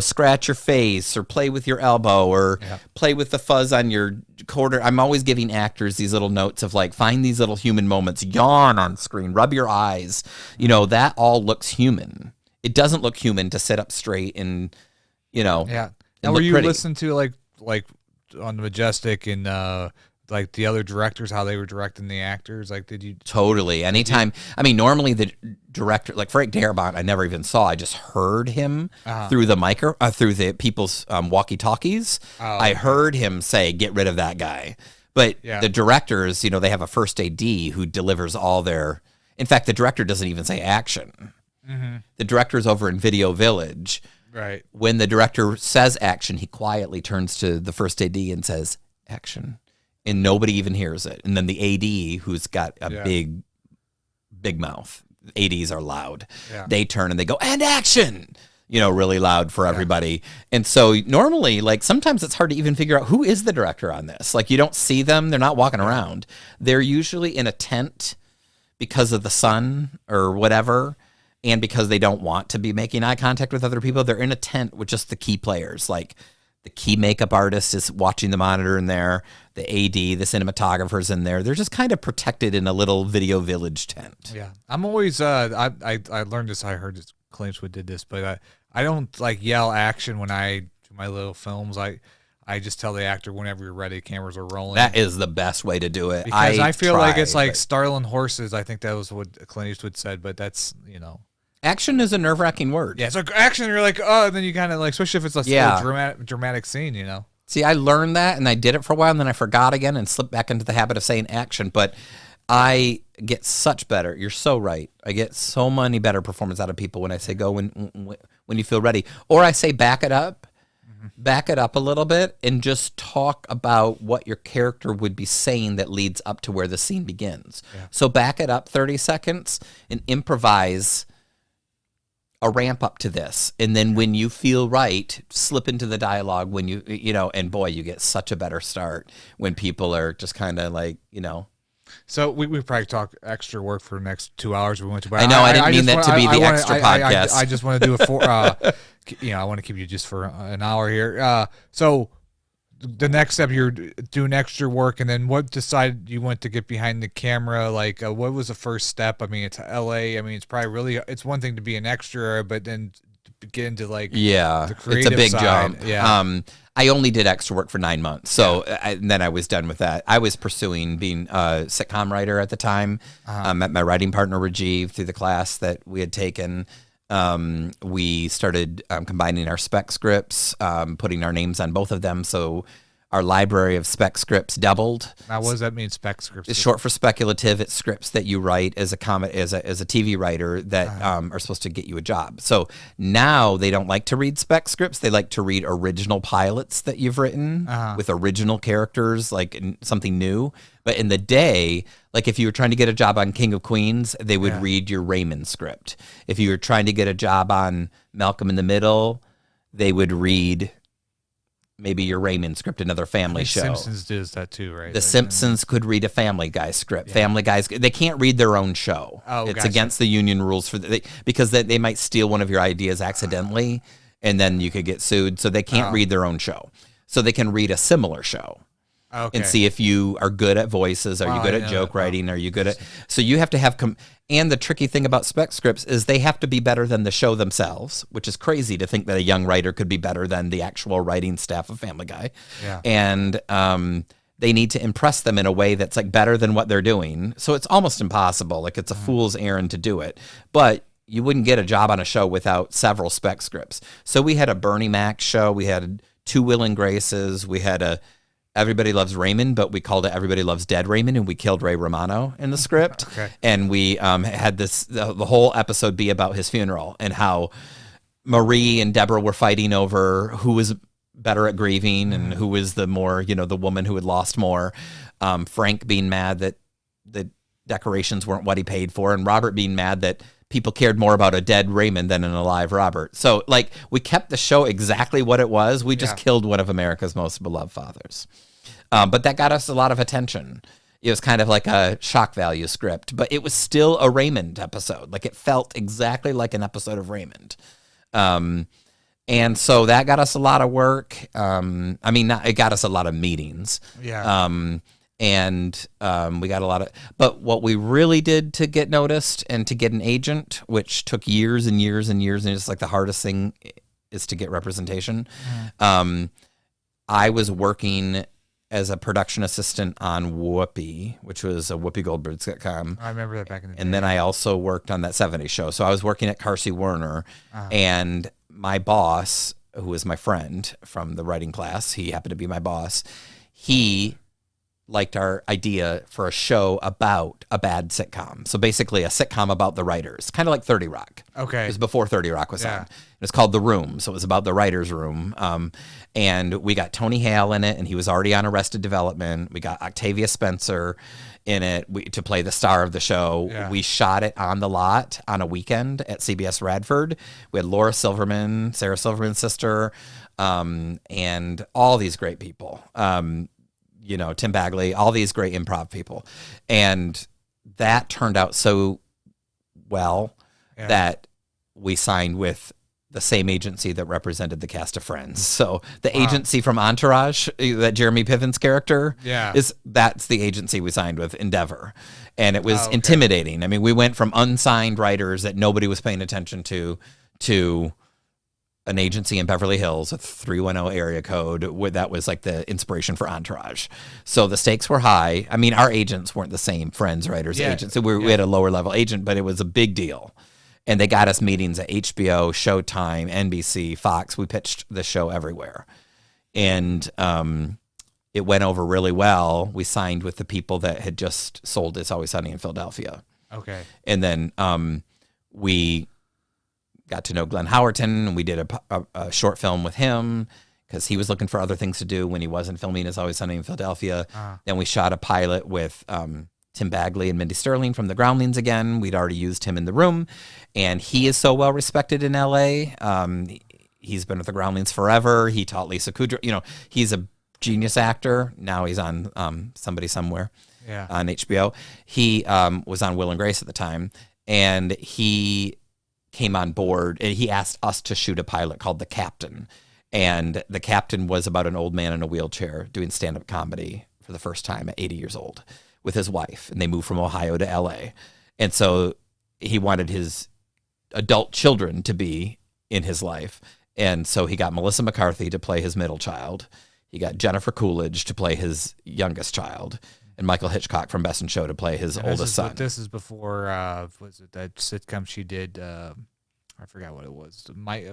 scratch your face or play with your elbow or play with the fuzz on your quarter. I'm always giving actors these little notes of like, find these little human moments, yawn on screen, rub your eyes. That all looks human. It doesn't look human to sit up straight and, Yeah. And were you listening to like on the Majestic and like the other directors, how they were directing the actors? Like, did you totally anytime? I mean, normally the director, like Frank Darabont, I never even saw. I just heard him through the through the people's walkie-talkies. I heard him say, "Get rid of that guy." But the directors, they have a first AD who delivers all their. In fact, the director doesn't even say action. Mm-hmm. The director's over in Video Village. Right. When the director says action, he quietly turns to the first AD and says action. And nobody even hears it. And then the AD, who's got a big mouth, ADs are loud. Yeah. They turn and they go, and action, really loud for everybody. And so normally, like sometimes it's hard to even figure out who is the director on this. Like you don't see them. They're not walking around. They're usually in a tent because of the sun or whatever. And because they don't want to be making eye contact with other people, they're in a tent with just the key players. Like the key makeup artist is watching the monitor in there. The AD, the cinematographer's in there. They're just kind of protected in a little Video Village tent. Yeah. I'm always, I learned this, I heard this, Clintwood did this, but I don't like yell action when I do my little films. I just tell the actor whenever you're ready, cameras are rolling. That is the best way to do it. Because I feel like it's like startling horses. I think that was what Clint Eastwood said, but that's, Action is a nerve-wracking word. Yeah, it's like action. You're like, oh, and then you kind of like, especially if it's a dramatic scene, See, I learned that, and I did it for a while, and then I forgot again and slipped back into the habit of saying action. But I get such better. You're so right. I get so many better performance out of people when I say go when you feel ready, or I say back it up. Back it up a little bit and just talk about what your character would be saying that leads up to where the scene begins. Yeah. So back it up 30 seconds and improvise a ramp up to this. And then when you feel right, slip into the dialogue when and boy, you get such a better start when people are just kind of like, So we probably talk extra work for the next 2 hours we went to. But I know I didn't mean that to be the extra podcast. I just want to do a 4. I want to keep you just for an hour here. So the next step, you're doing extra work, and then what decided you went to get behind the camera? Like, what was the first step? I mean, it's LA. I mean, it's probably it's one thing to be an extra, but then to get into like the creative it's a big side. jump. Yeah. I only did extra work for 9 months, so and then I was done with that. I was pursuing being a sitcom writer at the time. Met my writing partner Rajiv through the class that we had taken. We started combining our spec scripts, putting our names on both of them, so our library of spec scripts doubled. Now, what does that mean, spec scripts? It's short for speculative. It's scripts that you write as a TV writer that are supposed to get you a job. So now they don't like to read spec scripts. They like to read original pilots that you've written with original characters, like something new. But in the day, like if you were trying to get a job on King of Queens, they would read your Raymond script. If you were trying to get a job on Malcolm in the Middle, they would read maybe your Raymond script, another family show. Simpsons does that too, right? The Simpsons could read a Family Guy script. Yeah. Family Guys, they can't read their own show. Oh, it's against the union rules because they might steal one of your ideas accidentally, and then you could get sued. So they can't read their own show. So they can read a similar show. and see if you are good at voices. Are you good at joke writing? Are you good at... So you have to have... And the tricky thing about spec scripts is they have to be better than the show themselves, which is crazy to think that a young writer could be better than the actual writing staff of Family Guy. Yeah. And they need to impress them in a way that's like better than what they're doing. So it's almost impossible. Like it's a fool's errand to do it. But you wouldn't get a job on a show without several spec scripts. So we had a Bernie Mac show. We had 2 Will and Graces. We had a Everybody Loves Raymond, but we called it Everybody Loves Dead Raymond, and we killed Ray Romano in the script. Okay. And we had the whole episode be about his funeral and how Marie and Deborah were fighting over who was better at grieving and who was the more, the woman who had lost more. Frank being mad that the decorations weren't what he paid for, and Robert being mad that people cared more about a dead Raymond than an alive Robert. So, like, we kept the show exactly what it was. We just killed one of America's most beloved fathers. But that got us a lot of attention. It was kind of like a shock value script, but it was still a Raymond episode. Like, it felt exactly like an episode of Raymond. And so that got us a lot of work. It got us a lot of meetings. Yeah. And we got a lot of, but what we really did to get noticed and to get an agent, which took years and years and years, and it's like the hardest thing is to get representation. I was working as a production assistant on Whoopi, which was a Whoopi Goldberg sitcom. I remember that back in the day. And then I also worked on that 70s show. So I was working at Carsey Werner, and my boss, who was my friend from the writing class, he happened to be my boss. He liked our idea for a show about a bad sitcom. So basically a sitcom about the writers, kind of like 30 Rock. Okay. It was before 30 Rock was on. It was called The Room. So it was about the writer's room. And we got Tony Hale in it, and he was already on Arrested Development. We got Octavia Spencer in it to play the star of the show. Yeah. We shot it on the lot on a weekend at CBS Radford. We had Laura Silverman, Sarah Silverman's sister, and all these great people. Tim Bagley, all these great improv people. And that turned out so well that we signed with the same agency that represented the cast of Friends. So the agency from Entourage, that Jeremy Piven's character, that's the agency we signed with, Endeavor. And it was intimidating. I mean, we went from unsigned writers that nobody was paying attention to an agency in Beverly Hills with 310 area code that was like the inspiration for Entourage. So the stakes were high. I mean, our agents weren't the same Friends writers agents. So we had a lower level agent, but it was a big deal. And they got us meetings at HBO, Showtime, NBC, Fox. We pitched the show everywhere. And it went over really well. We signed with the people that had just sold It's Always Sunny in Philadelphia. Okay. And then we got to know Glenn Howerton, and we did a short film with him because he was looking for other things to do when he wasn't filming It's Always Sunny in Philadelphia. Then we shot a pilot with Tim Bagley and Mindy Sterling from The Groundlings again. We'd already used him in The Room, and he is so well respected in L.A. He's been with The Groundlings forever. He taught Lisa Kudrow. He's a genius actor. Now he's on Somebody Somewhere on HBO. He was on Will and Grace at the time, and he came on board, and he asked us to shoot a pilot called The Captain. And The Captain was about an old man in a wheelchair doing stand-up comedy for the first time at 80 years old with his wife. And they moved from Ohio to LA. And so he wanted his adult children to be in his life. And so he got Melissa McCarthy to play his middle child. He got Jennifer Coolidge to play his youngest child, and Michael Hitchcock from Best in Show to play his oldest son. This is before, was it that sitcom she did? I forgot what it was. Mike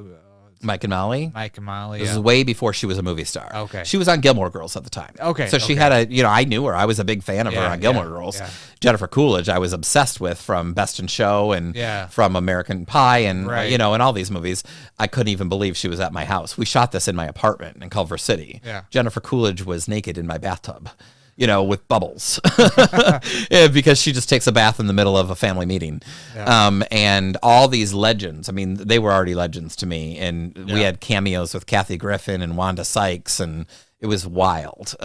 and Molly? Mike and Molly. This is way before she was a movie star. Okay. She was on Gilmore Girls at the time. Okay. So she had I knew her. I was a big fan of her on Gilmore Girls. Yeah. Jennifer Coolidge, I was obsessed with from Best in Show and from American Pie and, and all these movies. I couldn't even believe she was at my house. We shot this in my apartment in Culver City. Yeah. Jennifer Coolidge was naked in my bathtub, with bubbles because she just takes a bath in the middle of a family meeting. Yeah. And all these legends, I mean, they were already legends to me. And we had cameos with Kathy Griffin and Wanda Sykes, and it was wild.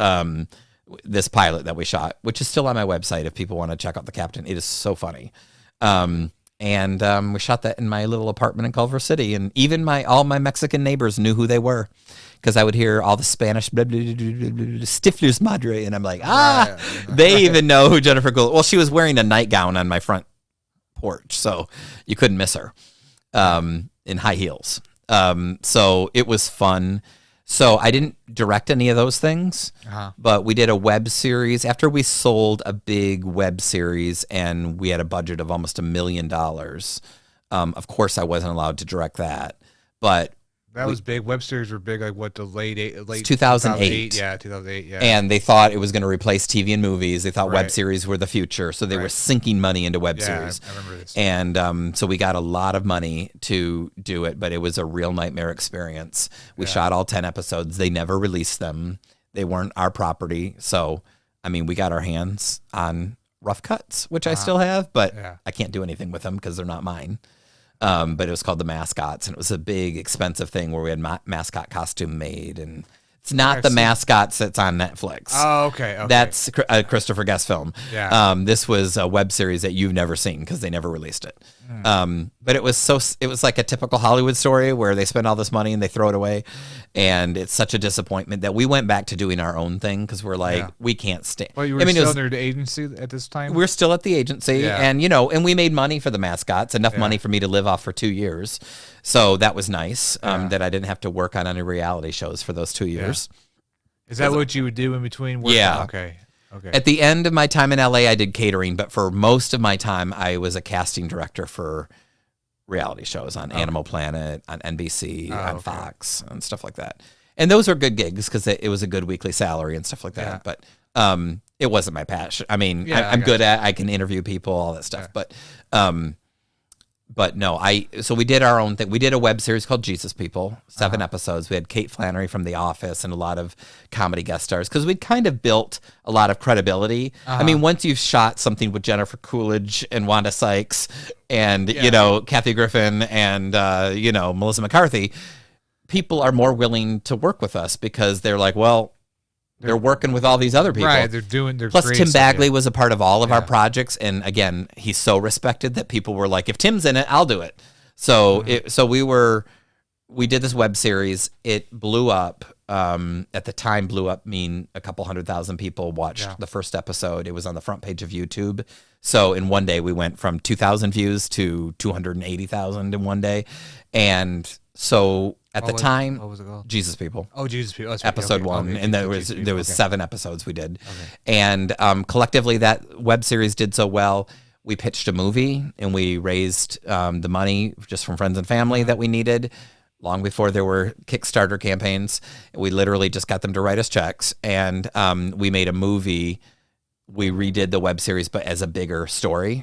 This pilot that we shot, which is still on my website if people want to check out The Captain. It is so funny. And we shot that in my little apartment in Culver City. And even all my Mexican neighbors knew who they were, because I would hear all the Spanish blah, blah, blah, blah, blah, Stifler's Madre, and I'm like, they even know who Jennifer Gould. Well, she was wearing a nightgown on my front porch, so you couldn't miss her in high heels. So it was fun. So I didn't direct any of those things, but we did a web series after we sold a big web series, and we had a budget of almost $1 million. Of course, I wasn't allowed to direct that, but that was big. Web series were big, like what, the late 2008. Yeah, 2008. Yeah, and they thought it was going to replace TV and movies. They thought web Right. series were the future, so they were sinking money into web series. I remember this. And so we got a lot of money to do it, but it was a real nightmare experience. We shot all 10 episodes. They never released them. They weren't our property. So, I mean, we got our hands on rough cuts, which I still have, but I can't do anything with them because they're not mine. But it was called The Mascots, and it was a big, expensive thing where we had mascot costume made, and it's not the Mascots that's on Netflix. Oh, okay. That's a Christopher Guest film. Yeah. This was a web series that you've never seen because they never released it. But it was like a typical Hollywood story where they spend all this money and they throw it away, and it's such a disappointment that we went back to doing our own thing because we're like, we can't stay. Well, you were still under the agency at this time? We're still at the agency, and and we made money for the Mascots, enough money for me to live off for 2 years. So that was nice that I didn't have to work on any reality shows for those 2 years. Is that what you would do in between work? Yeah. Okay. At the end of my time in LA, I did catering, but for most of my time, I was a casting director for reality shows on Animal Planet, on NBC, on Fox, and stuff like that. And those are good gigs because it was a good weekly salary and stuff like that. But it wasn't my passion. I mean, I'm good I can interview people, all that stuff. But no, so we did our own thing. We did a web series called Jesus People, 7 episodes. We had Kate Flannery from The Office and a lot of comedy guest stars because we'd kind of built a lot of credibility. I mean, once you've shot something with Jennifer Coolidge and Wanda Sykes and, Kathy Griffin and, Melissa McCarthy, people are more willing to work with us because they're like, well, they're working with all these other people. Right, Plus, Tim Bagley was a part of all of our projects, and again, he's so respected that people were like, "If Tim's in it, I'll do it." So, we did this web series. It blew up. At the time, blew up mean a couple 100,000 people watched the first episode. It was on the front page of YouTube. So in one day, we went from 2,000 views to 280,000 in one day, and so. At the time, what was it called? Jesus People. Oh, Jesus People. That's episode 1, and there was 7 episodes we did, and collectively that web series did so well. We pitched a movie, and we raised the money just from friends and family that we needed. Long before there were Kickstarter campaigns, we literally just got them to write us checks, and we made a movie. We redid the web series, but as a bigger story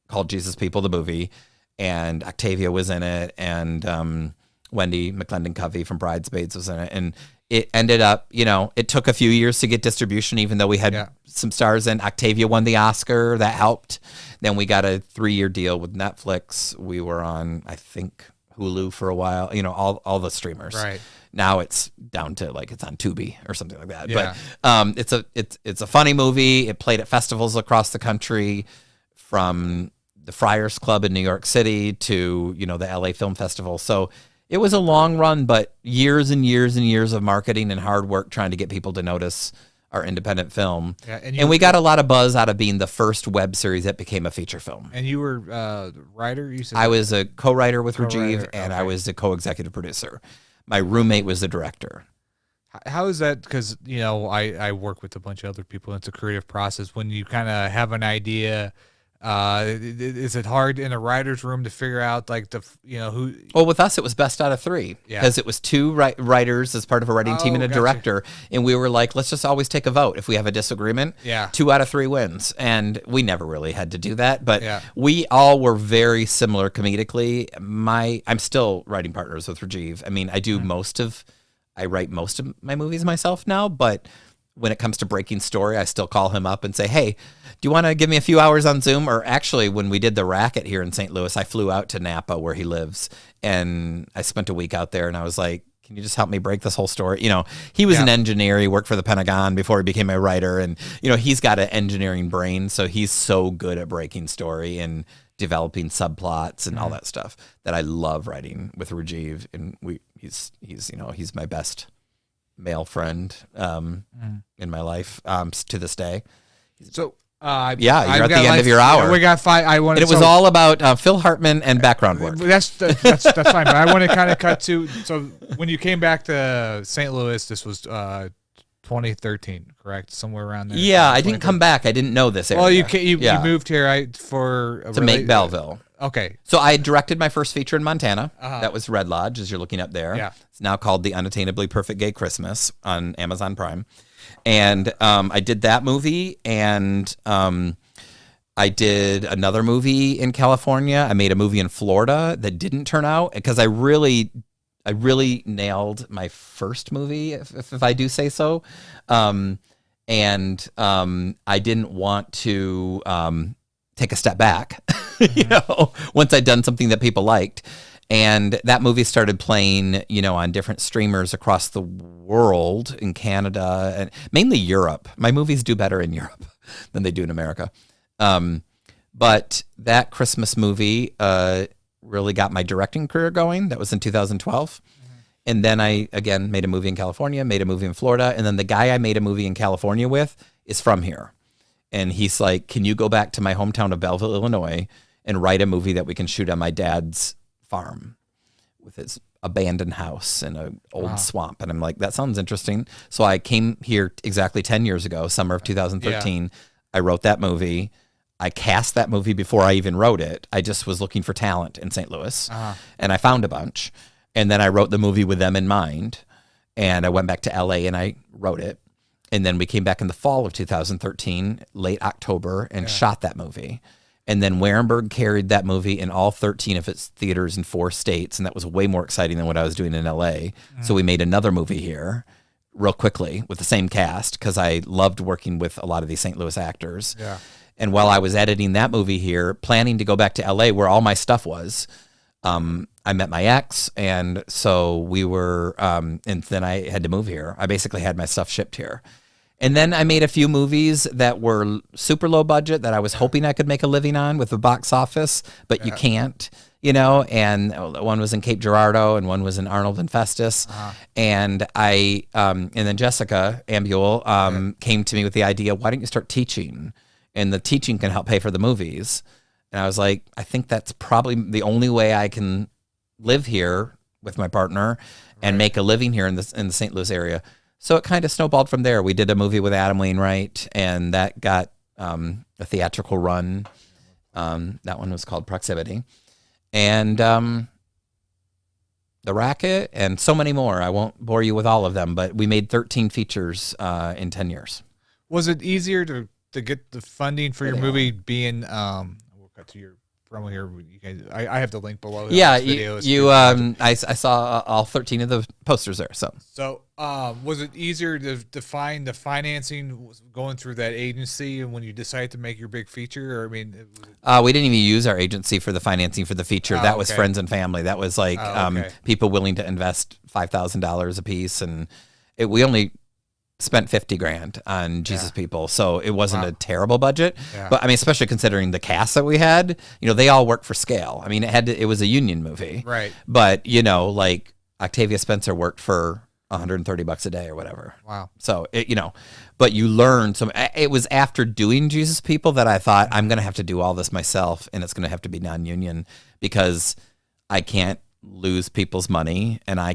called Jesus People, the movie, and Octavia was in it, and Wendy McClendon-Covey from Bridesmaids was in it. And it ended up, it took a few years to get distribution, even though we had some stars in. Octavia won the Oscar. That helped. Then we got a 3-year deal with Netflix. We were on, I think, Hulu for a while, all the streamers. Right. Now it's down to it's on Tubi or something like that. Yeah. But it's a funny movie. It played at festivals across the country, from the Friars Club in New York City to, the LA Film Festival. So it was a long run, but years and years and years of marketing and hard work trying to get people to notice our independent film. Yeah, and we got a lot of buzz out of being the first web series that became a feature film. And you were a writer? You said I was a co-writer with Rajiv, and I was the co-executive producer. My roommate was the director. How is that? Because, I work with a bunch of other people. It's a creative process. When you kind of have an idea, is it hard in a writer's room to figure out who? Well, with us, it was best out of 3 because it was 2 writers as part of a writing team and a director. And we were like, let's just always take a vote. If we have a disagreement, 2 out of 3 wins. And we never really had to do that, but we all were very similar comedically. I'm still writing partners with Rajiv. I mean, I write most of my movies myself now, but when it comes to breaking story, I still call him up and say, hey, do you want to give me a few hours on Zoom? Or actually, when we did The Racket here in St. Louis, I flew out to Napa where he lives, and I spent a week out there, and I was like, can you just help me break this whole story? He was an engineer. He worked for the Pentagon before he became a writer, and, he's got an engineering brain, so he's so good at breaking story and developing subplots and all that stuff that I love writing with Rajiv, and he's my best male friend in my life to this day. So yeah, you're at the end of your hour. We got 5. I wanted. And it was all about Phil Hartman and background work. That's fine. But I want to kind of cut to. So when you came back to St. Louis, this was 2013, correct? Somewhere around there. Yeah, I didn't come back. I didn't know this area. Well, you moved here to make Belleville. Okay. So I directed my first feature in Montana. That was Red Lodge, as you're looking up there. Yeah. It's now called The Unattainably Perfect Gay Christmas on Amazon Prime. And I did that movie, and I did another movie in California. I made a movie in Florida that didn't turn out because I really nailed my first movie, if I do say so. I didn't want to take a step back, once I'd done something that people liked. And that movie started playing, on different streamers across the world, in Canada and mainly Europe. My movies do better in Europe than they do in America. But that Christmas movie really got my directing career going. That was in 2012. And then I, again, made a movie in California, made a movie in Florida. And then the guy I made a movie in California with is from here. And he's like, can you go back to my hometown of Belleville, Illinois, and write a movie that we can shoot on my dad's farm with his abandoned house and an old swamp? And I'm like, that sounds interesting. So I came here exactly 10 years ago, summer of 2013. Yeah. I wrote that movie. I cast that movie before I even wrote it. I just was looking for talent in St. Louis, and I found a bunch. And then I wrote the movie with them in mind, and I went back to LA and I wrote it. And then we came back in the fall of 2013, late October, and shot that movie. And then Warenberg carried that movie in all 13 of its theaters in 4 states, and that was way more exciting than what I was doing in LA. So we made another movie here real quickly with the same cast because I loved working with a lot of these St. Louis actors. Yeah. And while I was editing that movie here, planning to go back to LA where all my stuff was, I met my ex, and so we were, and then I had to move here. I basically had my stuff shipped here. And then I made a few movies that were super low budget that I was hoping I could make a living on with the box office, but you can't, and one was in Cape Girardeau and one was in Arnold and Festus. And and then Jessica Ambule came to me with the idea, why don't you start teaching? And the teaching can help pay for the movies. And I was like, I think that's probably the only way I can live here with my partner and make a living here in the St. Louis area. So it kind of snowballed from there. We did a movie with Adam Wainwright, and that got a theatrical run. That one was called Proximity. And The Racket, and so many more. I won't bore you with all of them, but we made 13 features in 10 years. Was it easier to get the funding for your movie being, we'll cut to your promo here. You guys, I have the link below. Yeah, I saw all 13 of the posters there. So was it easier to find the financing going through that agency and when you decided to make your big feature? Or we didn't even use our agency for the financing for the feature. That was friends and family. That was like people willing to invest $5,000 a piece, and we only spent $50,000 on Jesus People, so it wasn't a terrible budget. But I mean, especially considering the cast that we had, they all worked for scale. I mean, it was a union movie, right? But like Octavia Spencer worked for $130 a day or whatever. Wow. So but you learn some. It was after doing Jesus People that I thought, I'm going to have to do all this myself, and it's going to have to be non-union because I can't lose people's money, and I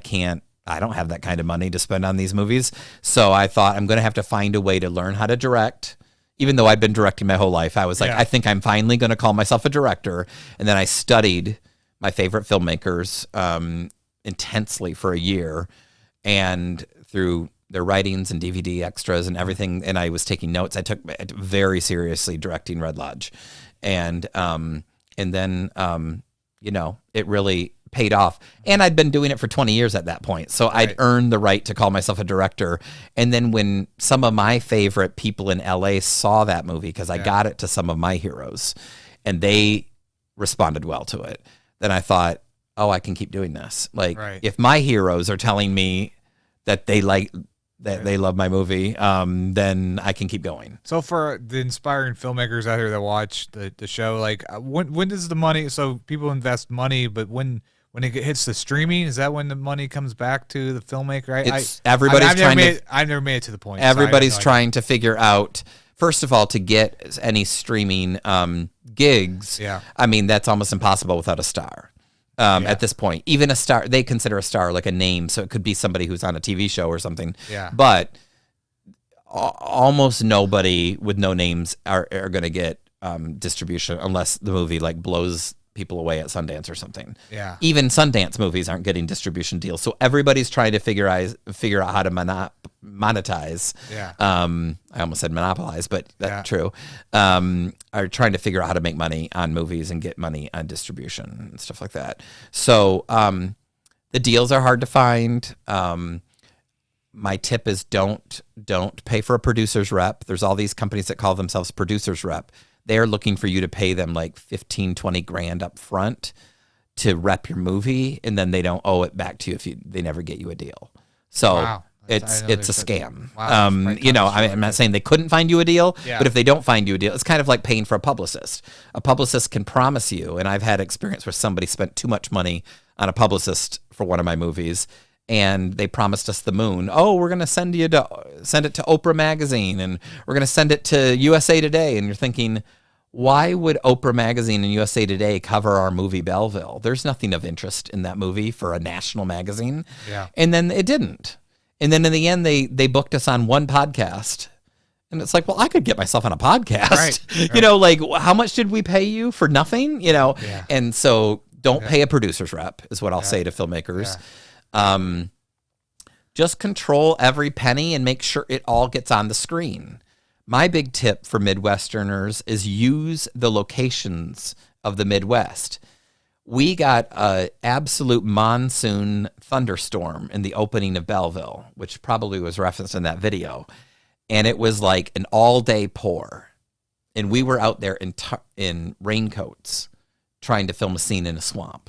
don't have that kind of money to spend on these movies. So I thought, I'm going to have to find a way to learn how to direct. Even though I've been directing my whole life, I was like, I think I'm finally going to call myself a director. And then I studied my favorite filmmakers intensely for a year, and through their writings and DVD extras and everything. And I was taking notes. I took very seriously directing Red Lodge. And then, it really paid off. And I'd been doing it for 20 years at that point. So I'd earned the right to call myself a director. And then when some of my favorite people in LA saw that movie, because I got it to some of my heroes, and they responded well to it, then I thought, I can keep doing this. Like, if my heroes are telling me that they they love my movie, then I can keep going. So for the inspiring filmmakers out here that watch the show, like when does the money, so people invest money, but when when it hits the streaming, is that when the money comes back to the filmmaker? I've never made it to the point. Everybody's trying to figure out, first of all, to get any streaming gigs. Yeah. I mean, that's almost impossible without a star. At this point, even a star, they consider a star like a name. So it could be somebody who's on a TV show or something. Yeah. But almost nobody with no names are going to get distribution unless the movie like blows people away at Sundance or something. Yeah. Even Sundance movies aren't getting distribution deals. So everybody's trying to figure out how to monetize. Yeah. I almost said monopolize, but that's true. Are trying to figure out how to make money on movies and get money on distribution and stuff like that. So the deals are hard to find. My tip is don't pay for a producer's rep. There's all these companies that call themselves producer's rep. They're looking for you to pay them like 15, 20 grand up front to rep your movie, and then they don't owe it back to you if they never get you a deal. So wow. it's a scam. Wow, I'm not saying they couldn't find you a deal, but if they don't find you a deal, it's kind of like paying for a publicist. A publicist can promise you, and I've had experience where somebody spent too much money on a publicist for one of my movies, and they promised us the moon. Oh, we're going to send it to Oprah Magazine, and we're going to send it to USA Today. And you're thinking, why would Oprah Magazine and USA Today cover our movie Belleville? There's nothing of interest in that movie for a national magazine. Yeah. And then it didn't. And then in the end, they booked us on one podcast. And it's like, well, I could get myself on a podcast. Right. You know, like, how much did we pay you for nothing? You know? Yeah. And so don't pay a producer's rep is what I'll say to filmmakers. Yeah. Just control every penny and make sure it all gets on the screen. My big tip for Midwesterners is use the locations of the Midwest. We got an absolute monsoon thunderstorm in the opening of Belleville, which probably was referenced in that video. And it was like an all-day pour. And we were out there in raincoats trying to film a scene in a swamp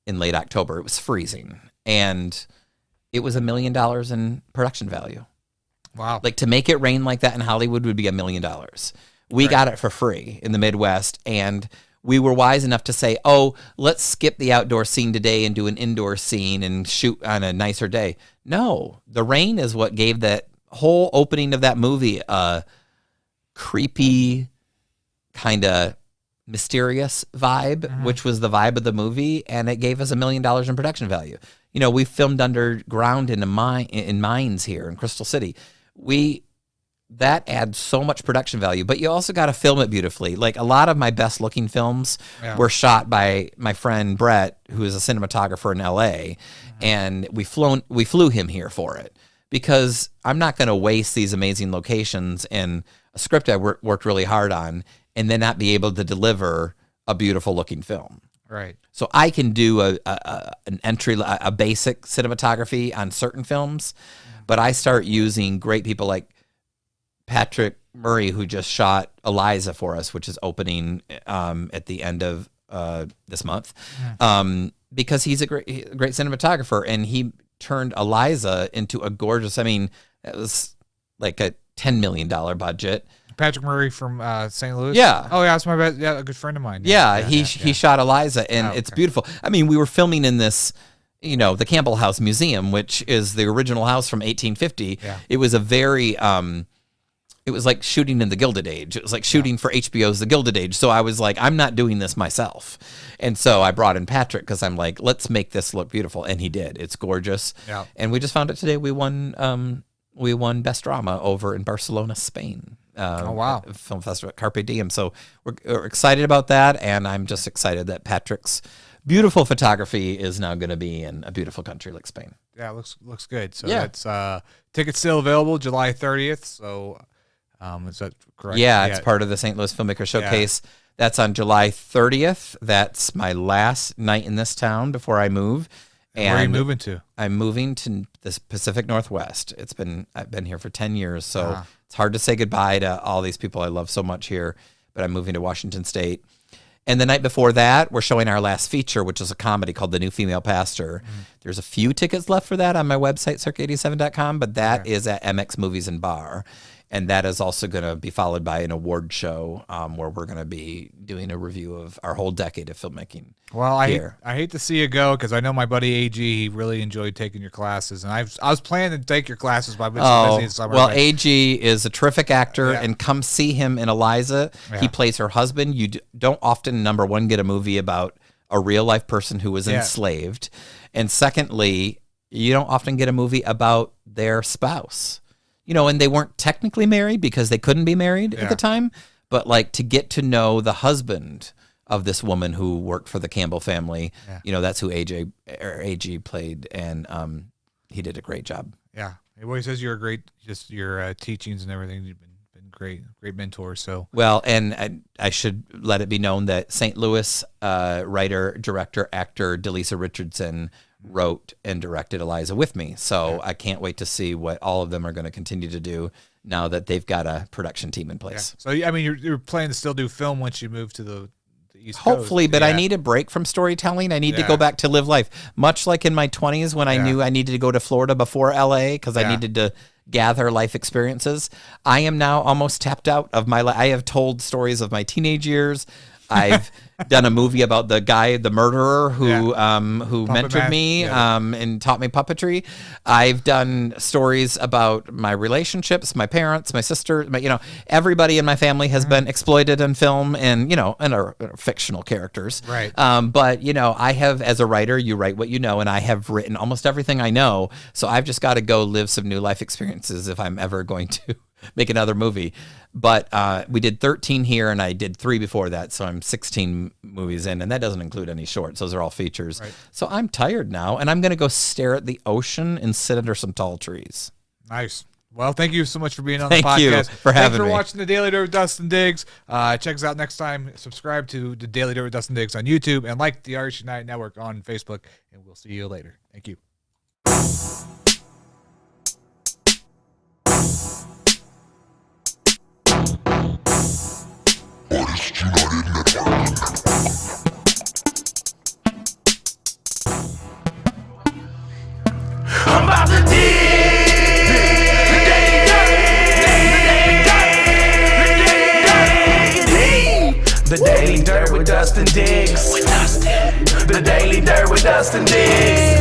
in late October. It was freezing. And it was $1 million in production value. Wow. Like, to make it rain like that in Hollywood would be $1 million. We got it for free in the Midwest, and we were wise enough to say, oh, let's skip the outdoor scene today and do an indoor scene and shoot on a nicer day. No, the rain is what gave that whole opening of that movie a creepy, kind of mysterious vibe, which was the vibe of the movie, and it gave us $1 million in production value. You know, we filmed underground in mines here in Crystal City. That adds so much production value, but you also got to film it beautifully. Like, a lot of my best looking films were shot by my friend Brett, who is a cinematographer in LA, and we flew him here for it, because I'm not going to waste these amazing locations and a script I worked really hard on and then not be able to deliver a beautiful looking film. Right. So I can do a basic cinematography on certain films, but I start using great people like Patrick Murray, who just shot Eliza for us, which is opening at the end of this month, because he's a great cinematographer, and he turned Eliza into a gorgeous. I mean, it was like a $10 million budget. Patrick Murray from St. Louis. Yeah. Oh, yeah, that's my best. Yeah, a good friend of mine. He shot Eliza, and it's beautiful. I mean, we were filming in this, you know, the Campbell House Museum, which is the original house from 1850. Yeah. It was a very, it was like shooting in the Gilded Age. It was like shooting for HBO's The Gilded Age. So I was like, I'm not doing this myself. And so I brought in Patrick, because I'm like, let's make this look beautiful. And he did. It's gorgeous. Yeah. And we just found it today. We won Best Drama over in Barcelona, Spain. Oh, wow. Film Festival at Carpe Diem. So we're excited about that, and I'm just excited that Patrick's beautiful photography is now going to be in a beautiful country like Spain. Yeah, it looks good. So that's tickets still available July 30th. So is that correct? Yeah, it's part of the St. Louis Filmmaker Showcase. Yeah. That's on July 30th. That's my last night in this town before I move. And where are you moving to? I'm moving to the Pacific Northwest. I've been here for 10 years, so it's hard to say goodbye to all these people I love so much here, but I'm moving to Washington State. And the night before that, we're showing our last feature, which is a comedy called The New Female Pastor. There's a few tickets left for that on my website, circa87.com, but that is at MX Movies and Bar. And that is also going to be followed by an award show where we're going to be doing a review of our whole decade of filmmaking. Well, I hate to see you go because I know my buddy AG, he really enjoyed taking your classes, and I was planning to take your classes, but I've been so busy in summer. Well, AG is a terrific actor, and come see him in Eliza. Yeah. He plays her husband. You don't often, number one, get a movie about a real life person who was enslaved, and secondly, you don't often get a movie about their spouse. You know, and they weren't technically married because they couldn't be married at the time, but like to get to know the husband of this woman who worked for the Campbell family, you know, that's who AG played, and he did a great job. Yeah, he always says you're a great, just your teachings and everything. You've been great mentor. So well, and I should let it be known that St. Louis writer, director, actor Delisa Richardson wrote and directed Eliza with me. So I can't wait to see what all of them are going to continue to do now that they've got a production team in place. So, I mean, you're planning to still do film once you move to the East Hopefully, Coast. but I need a break from storytelling. I need to go back to live life. Much like in my 20s when I knew I needed to go to Florida before LA because I needed to gather life experiences. I am now almost tapped out of my life. I have told stories of my teenage years. I've done a movie about the guy, the murderer who mentored me and taught me puppetry. I've done stories about my relationships, my parents, my sister, everybody in my family has been exploited in film and are fictional characters. Right. But I have, as a writer, you write what you know, and I have written almost everything I know. So I've just got to go live some new life experiences if I'm ever going to make another movie. But we did 13 here, and I did 3 before that, so I'm 16 movies in, and that doesn't include any shorts. Those are all features. Right. So I'm tired now, and I'm going to go stare at the ocean and sit under some tall trees. Nice. Well, thank you so much for being on the podcast. Thank you for having me. Thanks for watching The Daily Dirt with Dustin Diggs. Check us out next time. Subscribe to The Daily Dirt with Dustin Diggs on YouTube, and like the Irish United Network on Facebook, and we'll see you later. Thank you. I'm about to dig the Daily Dirt with Dustin Diggs. The Daily Dirt with Dustin Diggs.